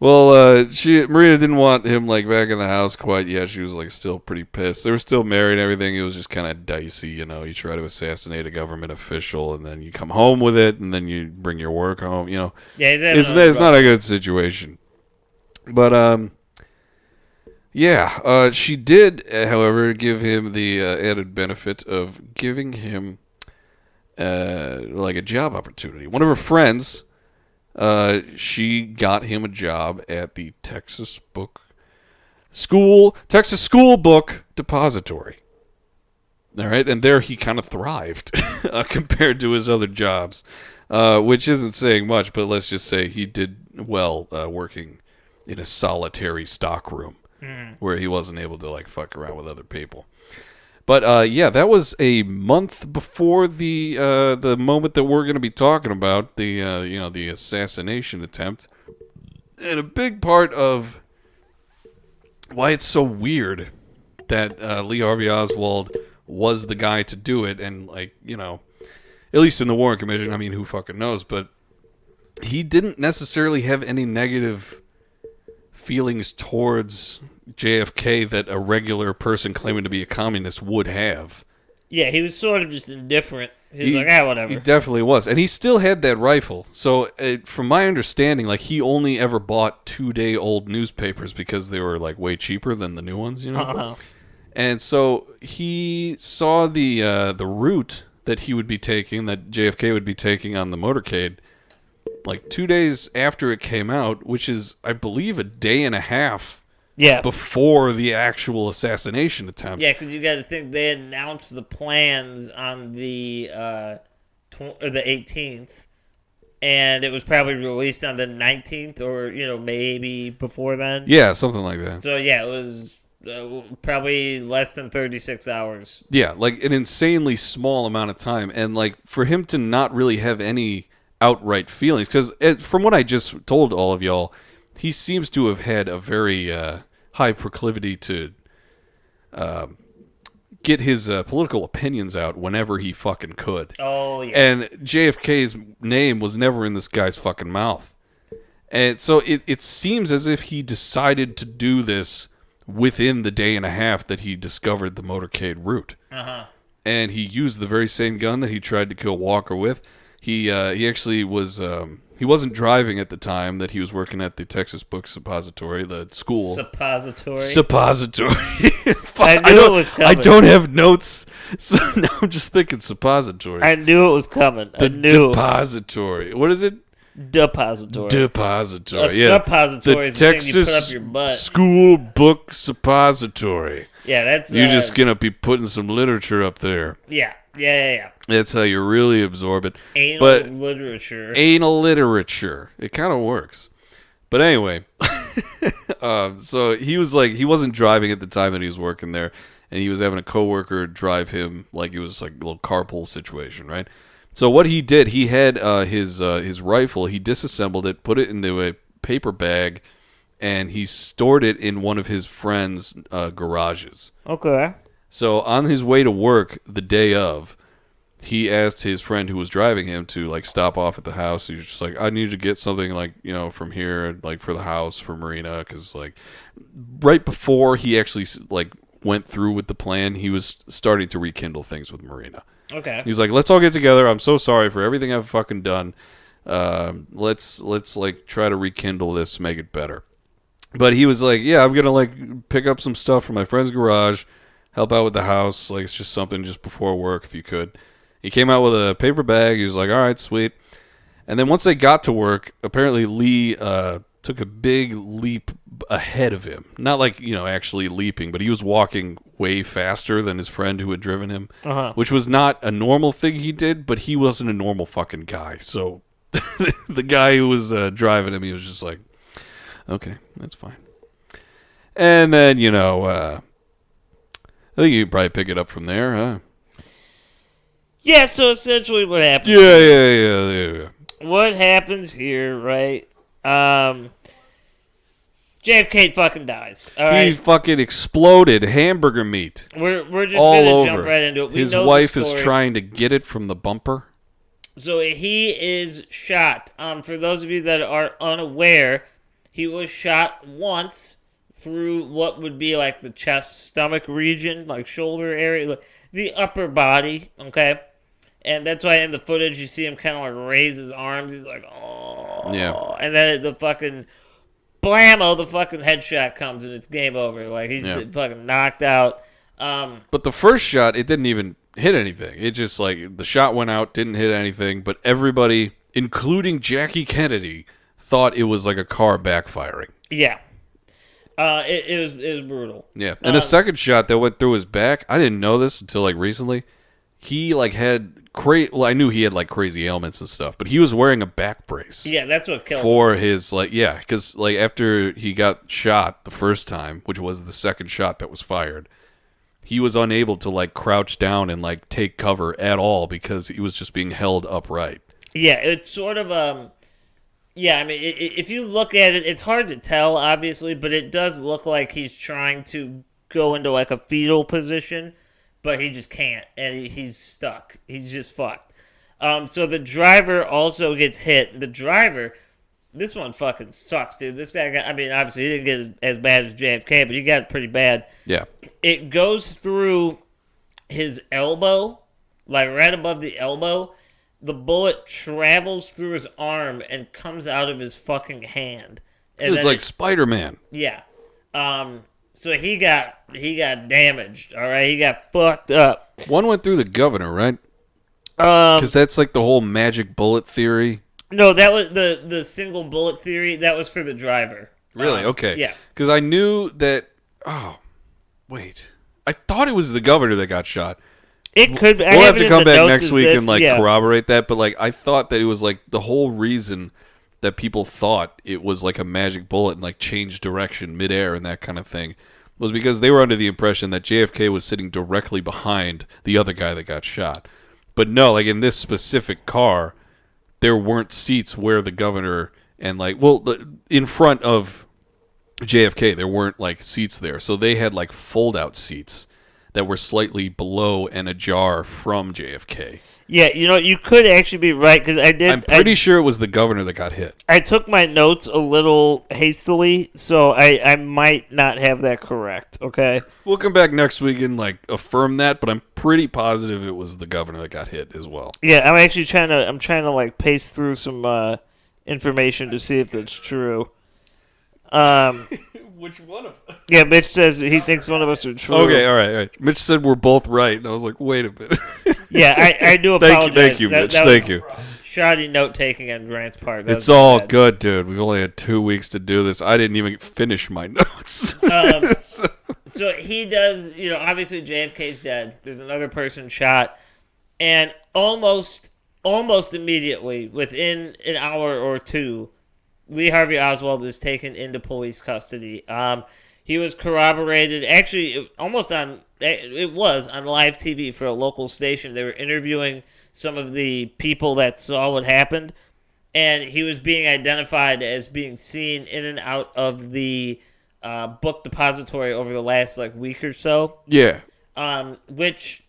Well, Marina didn't want him like back in the house quite yet. She was like still pretty pissed. They were still married and everything. It was just kind of dicey, You try to assassinate a government official, and then you come home with it, and then you bring your work home. Yeah, it's not a good situation. But she did, however, give him the added benefit of giving him like a job opportunity. One of her friends. She got him a job at the Texas School Book Depository. All right, and there he kind of thrived compared to his other jobs, which isn't saying much, but let's just say he did well working in a solitary stockroom where he wasn't able to like fuck around with other people. But that was a month before the moment that we're going to be talking about, the assassination attempt, and a big part of why it's so weird that Lee Harvey Oswald was the guy to do it, and at least in the Warren Commission, I mean, who fucking knows? But he didn't necessarily have any negative feelings towards JFK that a regular person claiming to be a communist would have. Yeah, he was sort of just indifferent. He was whatever. He definitely was. And he still had that rifle. So, from my understanding, like, he only ever bought 2-day-old newspapers because they were, like, way cheaper than the new ones, Uh-huh. And so, he saw the route that he would be taking, that JFK would be taking on the motorcade, like, 2 days after it came out, which is, I believe, a day and a half before the actual assassination attempt. Yeah, because you got to think they announced the plans on the 18th, and it was probably released on the 19th, or maybe before then. Yeah, something like that. So yeah, it was probably less than 36 hours. Yeah, like an insanely small amount of time, and like for him to not really have any outright feelings, because from what I just told all of y'all, he seems to have had a very high proclivity to get his political opinions out whenever he fucking could. Oh, yeah. And JFK's name was never in this guy's fucking mouth. And so it seems as if he decided to do this within the day and a half that he discovered the motorcade route. Uh-huh. And he used the very same gun that he tried to kill Walker with. He actually was... he wasn't driving at the time that he was working at the Texas Book Suppository, the school. Suppository. I knew it was coming. I don't have notes, so now I'm just thinking suppository. I knew it was coming. The depository. What is it? Depository. Depository. A suppository is the thing you put up your butt. School book suppository. Yeah, that's... You're just going to be putting some literature up there. Yeah. That's how you really absorb it. Anal literature. It kind of works. But anyway, so he was like, he wasn't driving at the time that he was working there, and he was having a coworker drive him, like it was like a little carpool situation, right? So what he did, he had his rifle, he disassembled it, put it into a paper bag, and he stored it in one of his friend's garages. Okay. So on his way to work the day of, he asked his friend who was driving him to like stop off at the house. He was just like, I need to get something like, you know, from here, like for the house, for Marina, because like right before he actually like went through with the plan, he was starting to rekindle things with Marina. Okay. He's like, let's all get together. I'm so sorry for everything I've fucking done. Let's like try to rekindle this, make it better. But he was like, yeah, I'm gonna like pick up some stuff from my friend's garage, help out with the house. Like it's just something just before work, if you could. He came out with a paper bag. He was like, all right, sweet. And then once they got to work, apparently Lee took a big leap ahead of him. Not like, you know, actually leaping, but he was walking way faster than his friend who had driven him, which was not a normal thing he did, but he wasn't a normal fucking guy. So the guy who was driving him, he was just like, okay, that's fine. And then, you know, I think you can probably pick it up from there, huh? Yeah, so essentially what happens... Yeah. What happens here, right? JFK fucking dies. All right? He fucking exploded hamburger meat. We're just all going to over. jump right into it. His wife is trying to get it from the bumper. So he is shot. For those of you that are unaware, he was shot once through what would be like the chest, stomach region, like shoulder area, like the upper body, okay? And that's why in the footage you see him kind of like raise his arms. He's like, oh. Yeah. And then the fucking blammo, the fucking headshot comes and it's game over. Like he's fucking knocked out. But the first shot, it didn't even hit anything. It just like the shot went out, didn't hit anything. But everybody, including Jackie Kennedy, thought it was like a car backfiring. Yeah. It was brutal. Yeah. And the second shot that went through his back, I didn't know this until like recently. He like had well, I knew he had like crazy ailments and stuff, but he was wearing a back brace. Yeah, that's what killed him. For his like, yeah, because like after he got shot the first time, which was the second shot that was fired, he was unable to like crouch down and like take cover at all because he was just being held upright. Yeah, it's sort of yeah, I mean, if you look at it, it's hard to tell, obviously, but it does look like he's trying to go into like a fetal position. But he just can't, and he's stuck. He's just fucked. So the driver also gets hit. The driver, this one fucking sucks, dude. This guy got, I mean, obviously he didn't get as bad as JFK, but he got it pretty bad. Yeah. It goes through his elbow, like right above the elbow. The bullet travels through his arm and comes out of his fucking hand. And it was like Spider-Man. Yeah. So he got damaged, all right? He got fucked up. One went through the governor, right? Because that's like the whole magic bullet theory. No, that was the single bullet theory. That was for the driver. Really? Okay. Yeah. Because I knew that... Oh, wait. I thought it was the governor that got shot. It could be. We'll have to come back next week and like corroborate that, but like I thought that it was like the whole reason that people thought it was like a magic bullet and like changed direction midair and that kind of thing was because they were under the impression that JFK was sitting directly behind the other guy that got shot. But no, like in this specific car, there weren't seats where the governor and like, well, in front of JFK, there weren't like seats there. So they had like fold-out seats that were slightly below and ajar from JFK. Yeah, you know, you could actually be right, because I'm pretty sure it was the governor that got hit. I took my notes a little hastily, so I might not have that correct, okay? We'll come back next week and, like, affirm that, but I'm pretty positive it was the governor that got hit as well. Yeah, I'm actually trying to like, paste through some information to see if it's true. Which one of us? Yeah, Mitch says he thinks one of us are true. Okay, all right. Mitch said we're both right, and I was like, wait a minute. Yeah, I do apologize. Thank you, Mitch. Thank you. shoddy note-taking on Grant's part. It's all good, dude. We've only had 2 weeks to do this. I didn't even finish my notes. So he does, obviously JFK's dead. There's another person shot. And almost immediately, within an hour or two, Lee Harvey Oswald is taken into police custody. He was corroborated. Actually, it was on live TV for a local station. They were interviewing some of the people that saw what happened, and he was being identified as being seen in and out of the book depository over the last week or so. Yeah. Which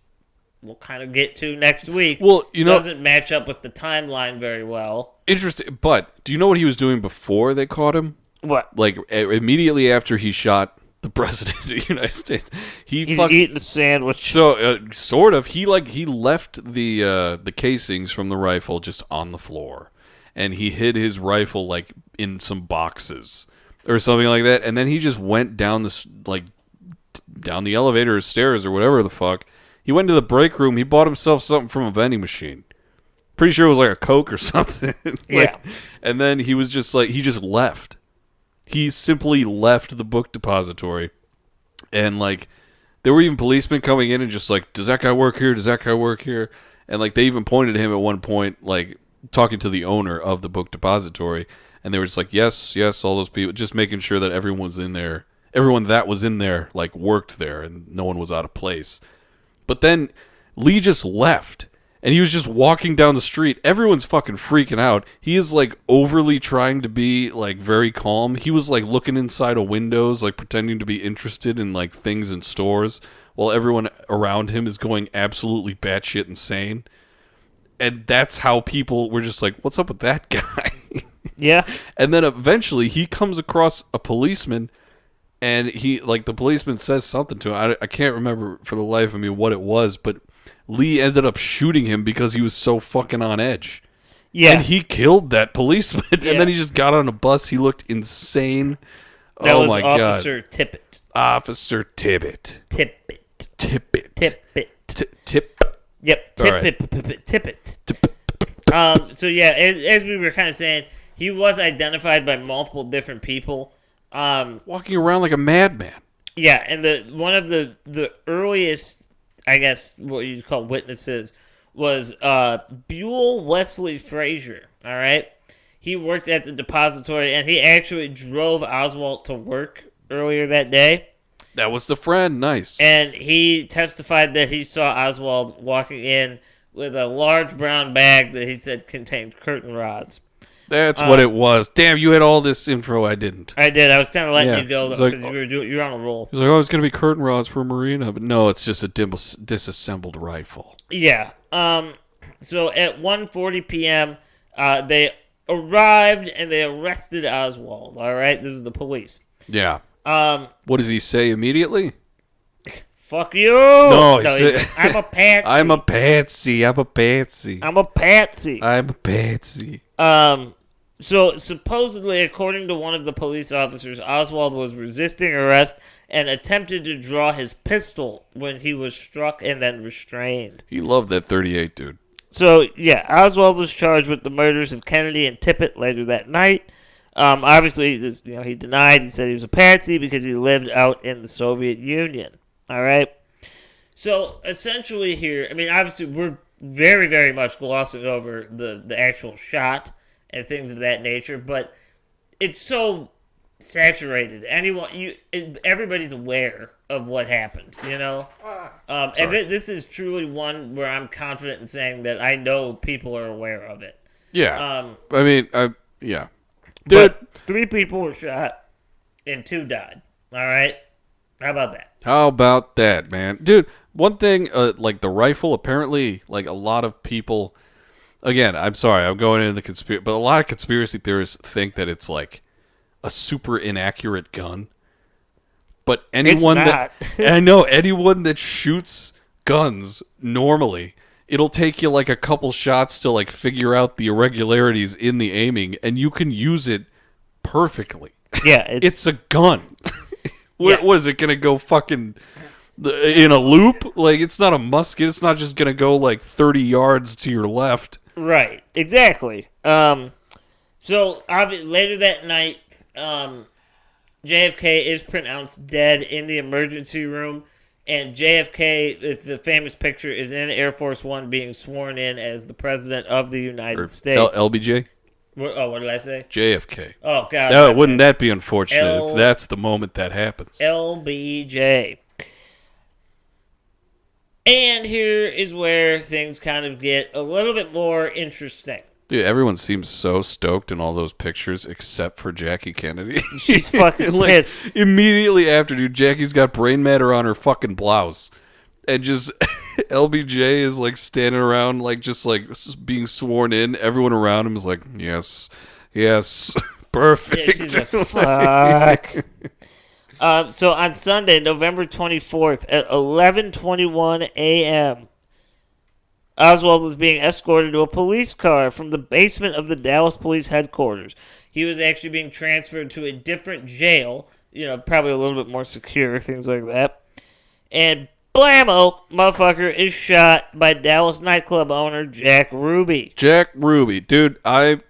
we'll kind of get to next week. Well, doesn't match up with the timeline very well. Interesting, but do you know what he was doing before they caught him? What? Immediately after he shot the president of the United States, he's eating a sandwich. So, sort of, he left the casings from the rifle just on the floor, and he hid his rifle in some boxes or something like that, and then he just went down down the elevator or stairs or whatever the fuck. He went to the break room. He bought himself something from a vending machine. Pretty sure it was a Coke or something. Yeah. And then he was just he just left. He simply left the book depository. And there were even policemen coming in and just does that guy work here? Does that guy work here? And they even pointed to him at one point, talking to the owner of the book depository. And they were just yes, all those people, just making sure that everyone was in there. Everyone that was in there, worked there and no one was out of place. But then Lee just left. And he was just walking down the street. Everyone's fucking freaking out. He is overly trying to be very calm. He was looking inside of windows, pretending to be interested in things in stores, while everyone around him is going absolutely batshit insane. And that's how people were just what's up with that guy? Yeah. And then eventually he comes across a policeman, and he the policeman says something to him. I can't remember for the life of me what it was, but Lee ended up shooting him because he was so fucking on edge. Yeah. And he killed that policeman. Yeah. And then he just got on a bus. He looked insane. That was Officer Tippett. Officer Tippett. Tippett. Yep. Tippett. So yeah, as we were kind of saying, he was identified by multiple different people. Walking around like a madman. Yeah, and one of the earliest, I guess, what you'd call witnesses, was Buell Wesley Frazier, all right? He worked at the depository, and he actually drove Oswald to work earlier that day. That was the friend, nice. And he testified that he saw Oswald walking in with a large brown bag that he said contained curtain rods. That's what it was. Damn, you had all this info. I didn't. I did. I was kind of letting you go because you're on a roll. He's it's going to be curtain rods for a marina, but no, it's just a disassembled rifle. Yeah. So at 1:40 p.m., they arrived and they arrested Oswald. All right, this is the police. Yeah. What does he say immediately? Fuck you! No, he's like, I'm a patsy. I'm a patsy. I'm a patsy. I'm a patsy. I'm a patsy. So supposedly, according to one of the police officers, Oswald was resisting arrest and attempted to draw his pistol when he was struck and then restrained. He loved that 38, dude. So, yeah, Oswald was charged with the murders of Kennedy and Tippett later that night. Obviously, he denied. He said he was a patsy because he lived out in the Soviet Union. All right? So, essentially here, I mean, obviously, we're very, very much glossing over the actual shot and things of that nature, but it's so saturated. Everybody's aware of what happened, you know? And this is truly one where I'm confident in saying that I know people are aware of it. Yeah. Yeah. Dude. But 3 people were shot and 2 died. All right? How about that? How about that, man? Dude, one thing, the rifle, apparently, a lot of people... Again, I'm sorry, I'm going into the conspiracy... But a lot of conspiracy theorists think that it's, a super inaccurate gun. But anyone anyone that shoots guns normally, it'll take you, a couple shots to, figure out the irregularities in the aiming, and you can use it perfectly. Yeah, it's a gun. Was it going to go fucking... in a loop? It's not a musket. It's not just going to go 30 yards to your left. Right, exactly. So later that night, JFK is pronounced dead in the emergency room, and JFK, the famous picture, is in Air Force One being sworn in as the President of the United States. LBJ? What did I say? JFK. Oh, God. No, wouldn't that be unfortunate if that's the moment that happens? LBJ. And here is where things kind of get a little bit more interesting. Dude, everyone seems so stoked in all those pictures except for Jackie Kennedy. She's fucking pissed. Immediately after, dude, Jackie's got brain matter on her fucking blouse. And just LBJ is like standing around just being sworn in. Everyone around him is like, yes, perfect. Yeah, she's like, fuck. So on Sunday, November 24th at 11:21 a.m., Oswald was being escorted to a police car from the basement of the Dallas Police Headquarters. He was actually being transferred to a different jail, probably a little bit more secure, things like that. And blammo, motherfucker is shot by Dallas nightclub owner Jack Ruby. Jack Ruby. Dude, I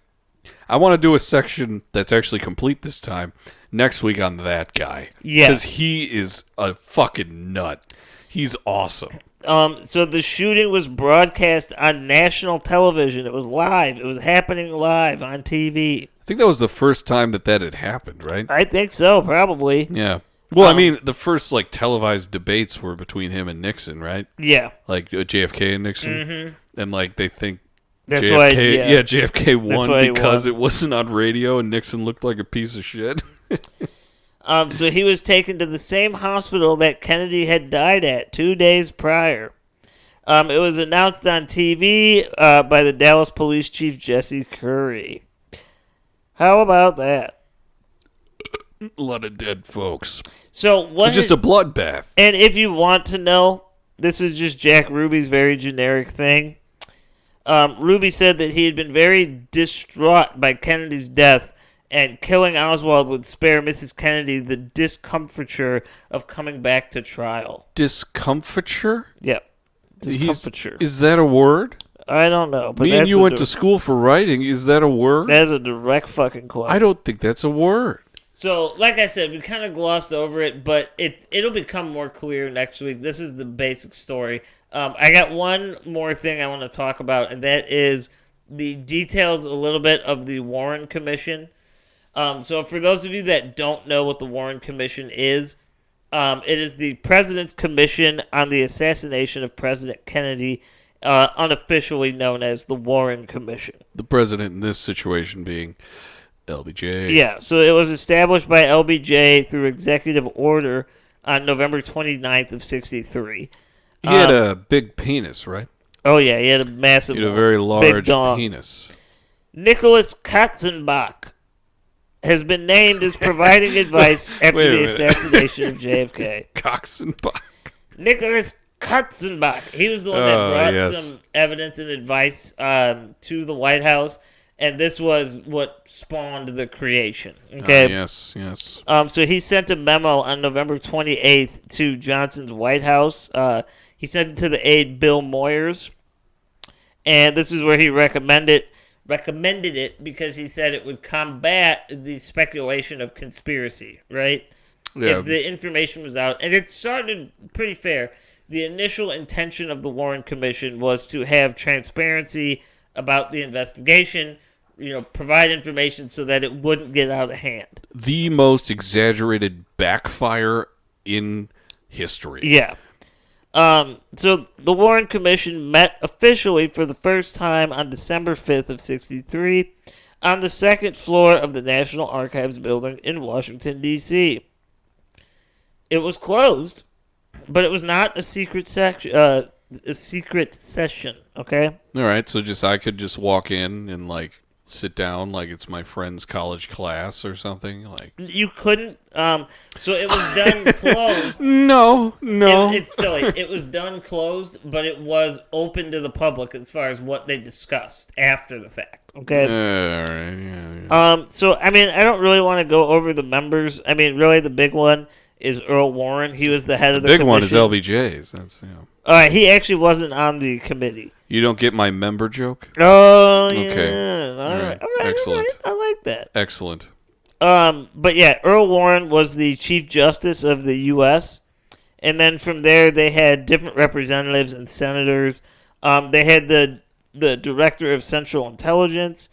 want to do a section that's actually complete this time next week on that guy. Yeah. Because he is a fucking nut. He's awesome. So the shooting was broadcast on national television. It was live. It was happening live on TV. I think that was the first time that had happened, right? I think so, probably. Yeah. Well, I mean, the first televised debates were between him and Nixon, right? Yeah. Like JFK and Nixon. Mm-hmm. And they think that's JFK, JFK won because it it wasn't on radio and Nixon looked like a piece of shit. So he was taken to the same hospital that Kennedy had died at 2 days prior. It was announced on TV by the Dallas Police Chief Jesse Curry. How about that? A lot of dead folks. So just a bloodbath. And if you want to know, this is just Jack Ruby's very generic thing. Ruby said that he had been very distraught by Kennedy's death, and killing Oswald would spare Mrs. Kennedy the discomfiture of coming back to trial. Discomfiture? Yep. Discomfiture. Is that a word? I don't know. But Me and you went to school for writing. Is that a word? That is a direct fucking quote. I don't think that's a word. So, like I said, we kind of glossed over it, but it'll become more clear next week. This is the basic story. I got one more thing I want to talk about, and that is the details a little bit of the Warren Commission. So for those of you that don't know what the Warren Commission is, it is the President's Commission on the Assassination of President Kennedy, unofficially known as the Warren Commission. The president in this situation being LBJ. Yeah, so it was established by LBJ through executive order on November 29th of 1963. He had a big penis, right? Oh, yeah, he had a massive, he had a very large dong. penis. Nicholas Katzenbach has been named as providing advice after the assassination of JFK. Katzenbach. Nicholas Katzenbach. He was the one that brought some evidence and advice to the White House, and this was what spawned the creation. Okay. Yes. So he sent a memo on November 28th to Johnson's White House. He sent it to the aide Bill Moyers, and this is where he recommended it because he said it would combat the speculation of conspiracy, right? Yeah. If the information was out. And it started pretty fair. The initial intention of the Warren Commission was to have transparency about the investigation, provide information so that it wouldn't get out of hand. The most exaggerated backfire in history. Yeah. So the Warren Commission met officially for the first time on December 5th of 1963 on the second floor of the National Archives building in Washington, D.C. It was closed, but it was not a secret session, okay? All right, so I could just walk in and sit down like it's my friend's college class or something You couldn't. So it was done closed. No. It's silly. It was done closed, but it was open to the public as far as what they discussed after the fact. Okay. All right. Yeah. So I don't really want to go over the members. Really, the big one is Earl Warren. He was the head of the big commission. one is LBJ's. That's All right, he actually wasn't on the committee. You don't get my member joke? Oh, yeah. Okay. All right. Excellent. I like that. Excellent. But yeah, Earl Warren was the Chief Justice of the U.S., and then from there they had different representatives and senators. They had the Director of Central Intelligence,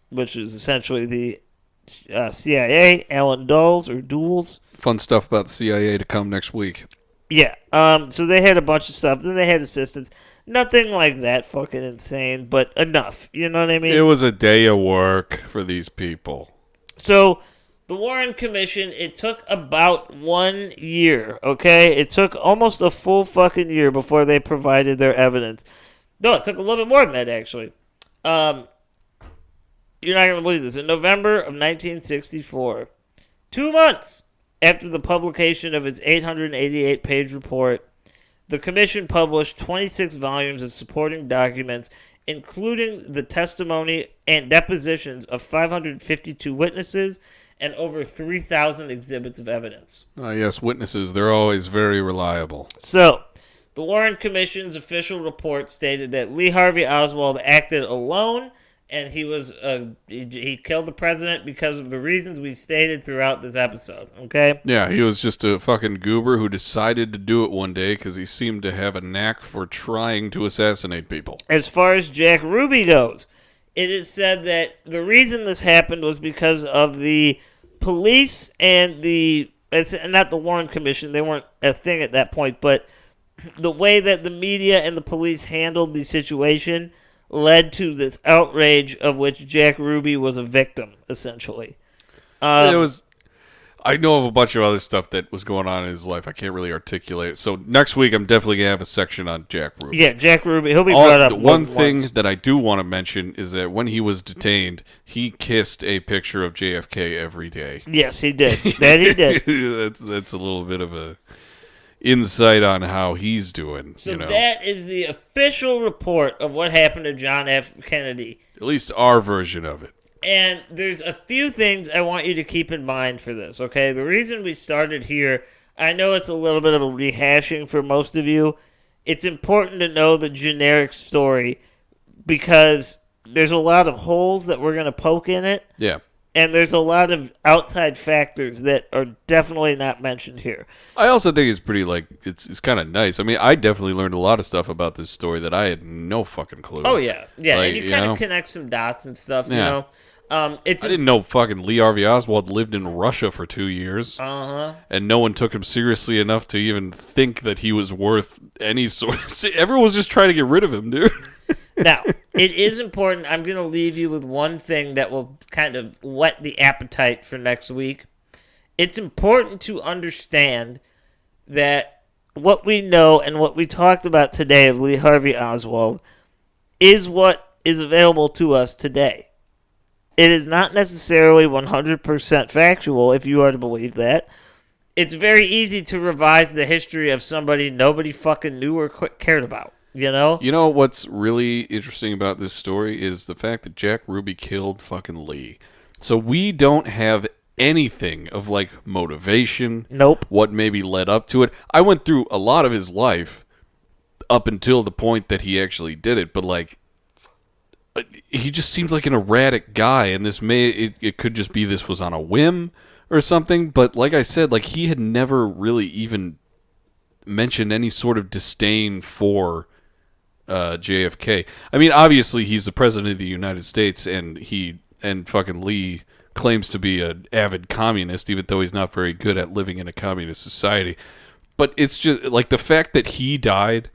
which is essentially the CIA, Alan Dulles. Fun stuff about the CIA to come next week. Yeah. So they had a bunch of stuff. Then they had assistants. Nothing like that fucking insane, but enough. You know what I mean? It was a day of work for these people. So the Warren Commission, it took about 1 year, okay? It took almost a full fucking year before they provided their evidence. No, it took a little bit more than that, actually. You're not going to believe this. In November of 1964, 2 months after the publication of its 888-page report, the Commission published 26 volumes of supporting documents, including the testimony and depositions of 552 witnesses and over 3,000 exhibits of evidence. Yes, witnesses. They're always very reliable. So, the Warren Commission's official report stated that Lee Harvey Oswald acted alone, and he killed the president because of the reasons we've stated throughout this episode, okay? Yeah, he was just a fucking goober who decided to do it one day because he seemed to have a knack for trying to assassinate people. As far as Jack Ruby goes, it is said that the reason this happened was because of the police and not the Warren Commission, they weren't a thing at that point, but the way that the media and the police handled the situation led to this outrage of which Jack Ruby was a victim, essentially. I know of a bunch of other stuff that was going on in his life. I can't really articulate it. So next week, I'm definitely going to have a section on Jack Ruby. Yeah, Jack Ruby. He'll be brought up. The one thing that I do want to mention is that when he was detained, he kissed a picture of JFK every day. Yes, he did. That he did. That's a little bit of a insight on how he's doing. So that is the official report of what happened to John F. Kennedy. At least our version of it. And there's a few things I want you to keep in mind for this, okay? The reason we started here, I know it's a little bit of a rehashing for most of you. It's important to know the generic story because there's a lot of holes that we're going to poke in it. Yeah. And there's a lot of outside factors that are definitely not mentioned here. I also think it's pretty, it's kind of nice. I mean, I definitely learned a lot of stuff about this story that I had no fucking clue. Oh, yeah. Yeah, and you kind of connect some dots and stuff, you know. I didn't know fucking Lee Harvey Oswald lived in Russia for 2 years. Uh-huh. And no one took him seriously enough to even think that he was worth any sort of... Everyone was just trying to get rid of him, dude. Now, it is important. I'm going to leave you with one thing that will kind of whet the appetite for next week. It's important to understand that what we know and what we talked about today of Lee Harvey Oswald is what is available to us today. It is not necessarily 100% factual, if you are to believe that. It's very easy to revise the history of somebody nobody fucking knew or cared about. You know? You know what's really interesting about this story is the fact that Jack Ruby killed fucking Lee. So we don't have anything of, motivation. Nope. What maybe led up to it. I went through a lot of his life up until the point that he actually did it. But, he just seems like an erratic guy. And it could just be this was on a whim or something. But like I said, he had never really even mentioned any sort of disdain for... JFK. I mean, obviously he's the president of the United States, and fucking Lee claims to be an avid communist, even though he's not very good at living in a communist society. But it's just the fact that he died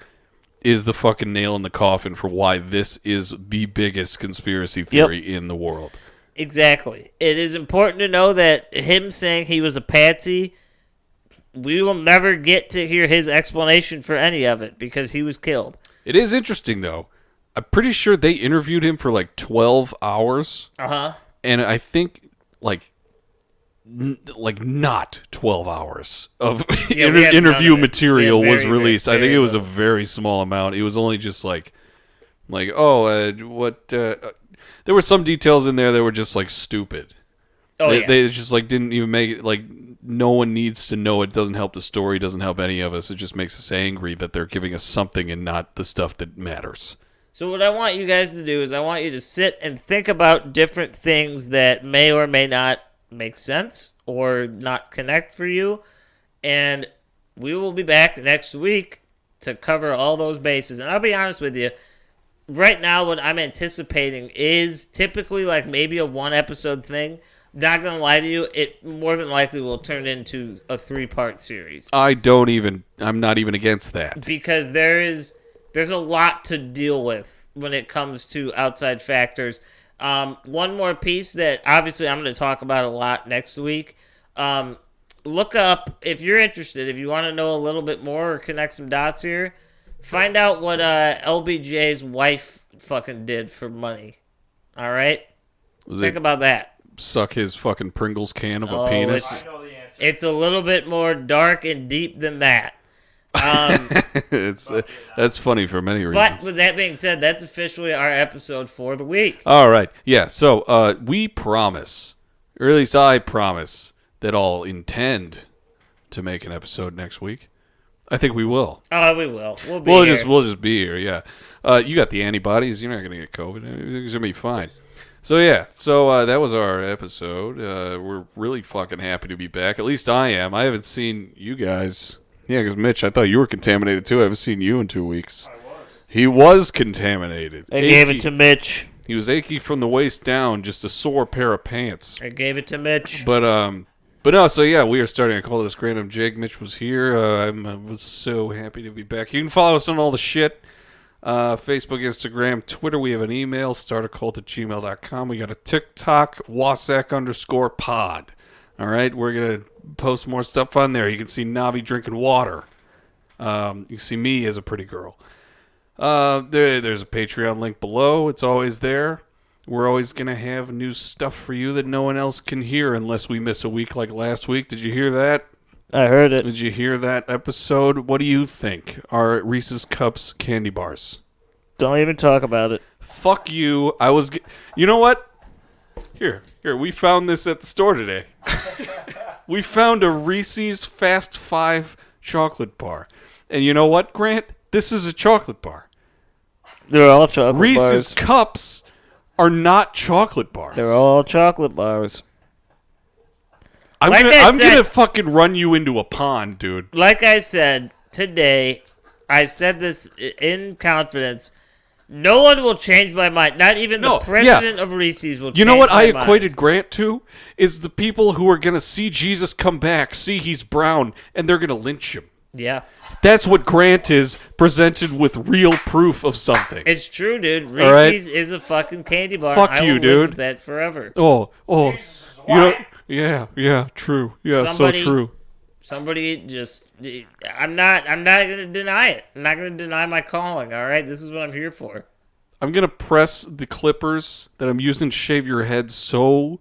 is the fucking nail in the coffin for why this is the biggest conspiracy theory in the world. Exactly. It is important to know that him saying he was a patsy, we will never get to hear his explanation for any of it because he was killed. It is interesting, though. I'm pretty sure they interviewed him for 12 hours. Uh-huh. And I think, not 12 hours of interview material was released. I think it was a very small amount. It was only just there were some details in there that were just, stupid. Oh, They just, didn't even make it, no one needs to know. It doesn't help the story, doesn't help any of us. It just makes us angry that they're giving us something and not the stuff that matters. So what I want you guys to do is I want you to sit and think about different things that may or may not make sense or not connect for you. And we will be back next week to cover all those bases. And I'll be honest with you, right now what I'm anticipating is typically like maybe a 1-episode thing. Not going to lie to you, it more than likely will turn into a 3-part series. I'm not even against that. Because there's a lot to deal with when it comes to outside factors. One more piece that obviously I'm going to talk about a lot next week. Look up, if you're interested, if you want to know a little bit more or connect some dots here, find out what LBJ's wife fucking did for money. All right? Think about that. Suck his fucking Pringles can of a penis? I know the answer. It's a little bit more dark and deep than that. That's funny for many reasons. But with that being said, that's officially our episode for the week. All right. Yeah, so we promise, or at least I promise, that I'll intend to make an episode next week. I think we will. Oh, we will. We'll just be here, yeah. You got the antibodies. You're not going to get COVID. Everything's going to be fine. So, yeah. So, that was our episode. We're really fucking happy to be back. At least I am. I haven't seen you guys. Yeah, because, Mitch, I thought you were contaminated, too. I haven't seen you in 2 weeks. I was. He was contaminated. I gave it to Mitch. He was achy from the waist down, just a sore pair of pants. I gave it to Mitch. But no, so yeah, we are starting to call this Random Jake. Mitch was here. I was so happy to be back. You can follow us on all the shit. Facebook, Instagram, Twitter. We have an email, startacult@gmail.com. We got a TikTok, Wasack_pod. All right, we're going to post more stuff on there. You can see Navi drinking water. You can see me as a pretty girl. There's a Patreon link below. It's always there. We're always going to have new stuff for you that no one else can hear unless we miss a week like last week. Did you hear that? I heard it. Did you hear that episode? What do you think? Are Reese's Cups candy bars? Don't even talk about it. Fuck you. You know what? Here. We found this at the store today. We found a Reese's Fast 5 chocolate bar. And you know what, Grant? This is a chocolate bar. They're all chocolate bars. Reese's Cups are not chocolate bars. They're all chocolate bars. I'm gonna fucking run you into a pond, dude. Like I said today, I said this in confidence. No one will change my mind. Not even the president of Reese's will change my mind. You know what I equated Grant to? Is the people who are going to see Jesus come back, see he's brown, and they're going to lynch him. Yeah. That's what Grant is, presented with real proof of something. It's true, dude. Reese's is a fucking candy bar. Fuck I you, will dude. live with that forever. Oh. Jesus, You know, yeah, true. Yeah, so true. Somebody just... I'm not going to deny it. I'm not going to deny my calling, all right? This is what I'm here for. I'm going to press the clippers that I'm using to shave your head so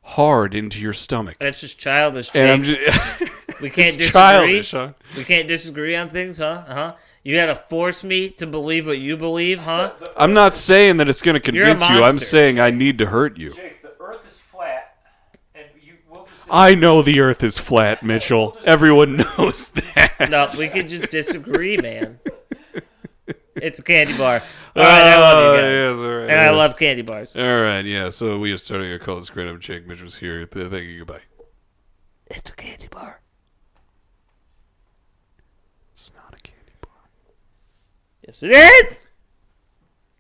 hard into your stomach. That's just childish, Jake. And I'm just... We can't disagree. Childish, huh? We can't disagree on things, huh? Uh-huh. You got to force me to believe what you believe, huh? I'm not saying that it's going to You're a convince you. I'm monster. saying I need to hurt you. Jake, the earth is flat, and we'll just... I know the earth is flat, Mitchell. Everyone knows that. No, we could just disagree, man. It's a candy bar. All right, I love you guys. Yes, all right, and I love candy bars. All right, yeah. So we are starting a call this Random Jake. Mitch was here. Thank you. Goodbye. It's a candy bar. It's not a candy bar. Yes, it is.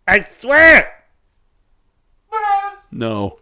I swear. Bananas! No.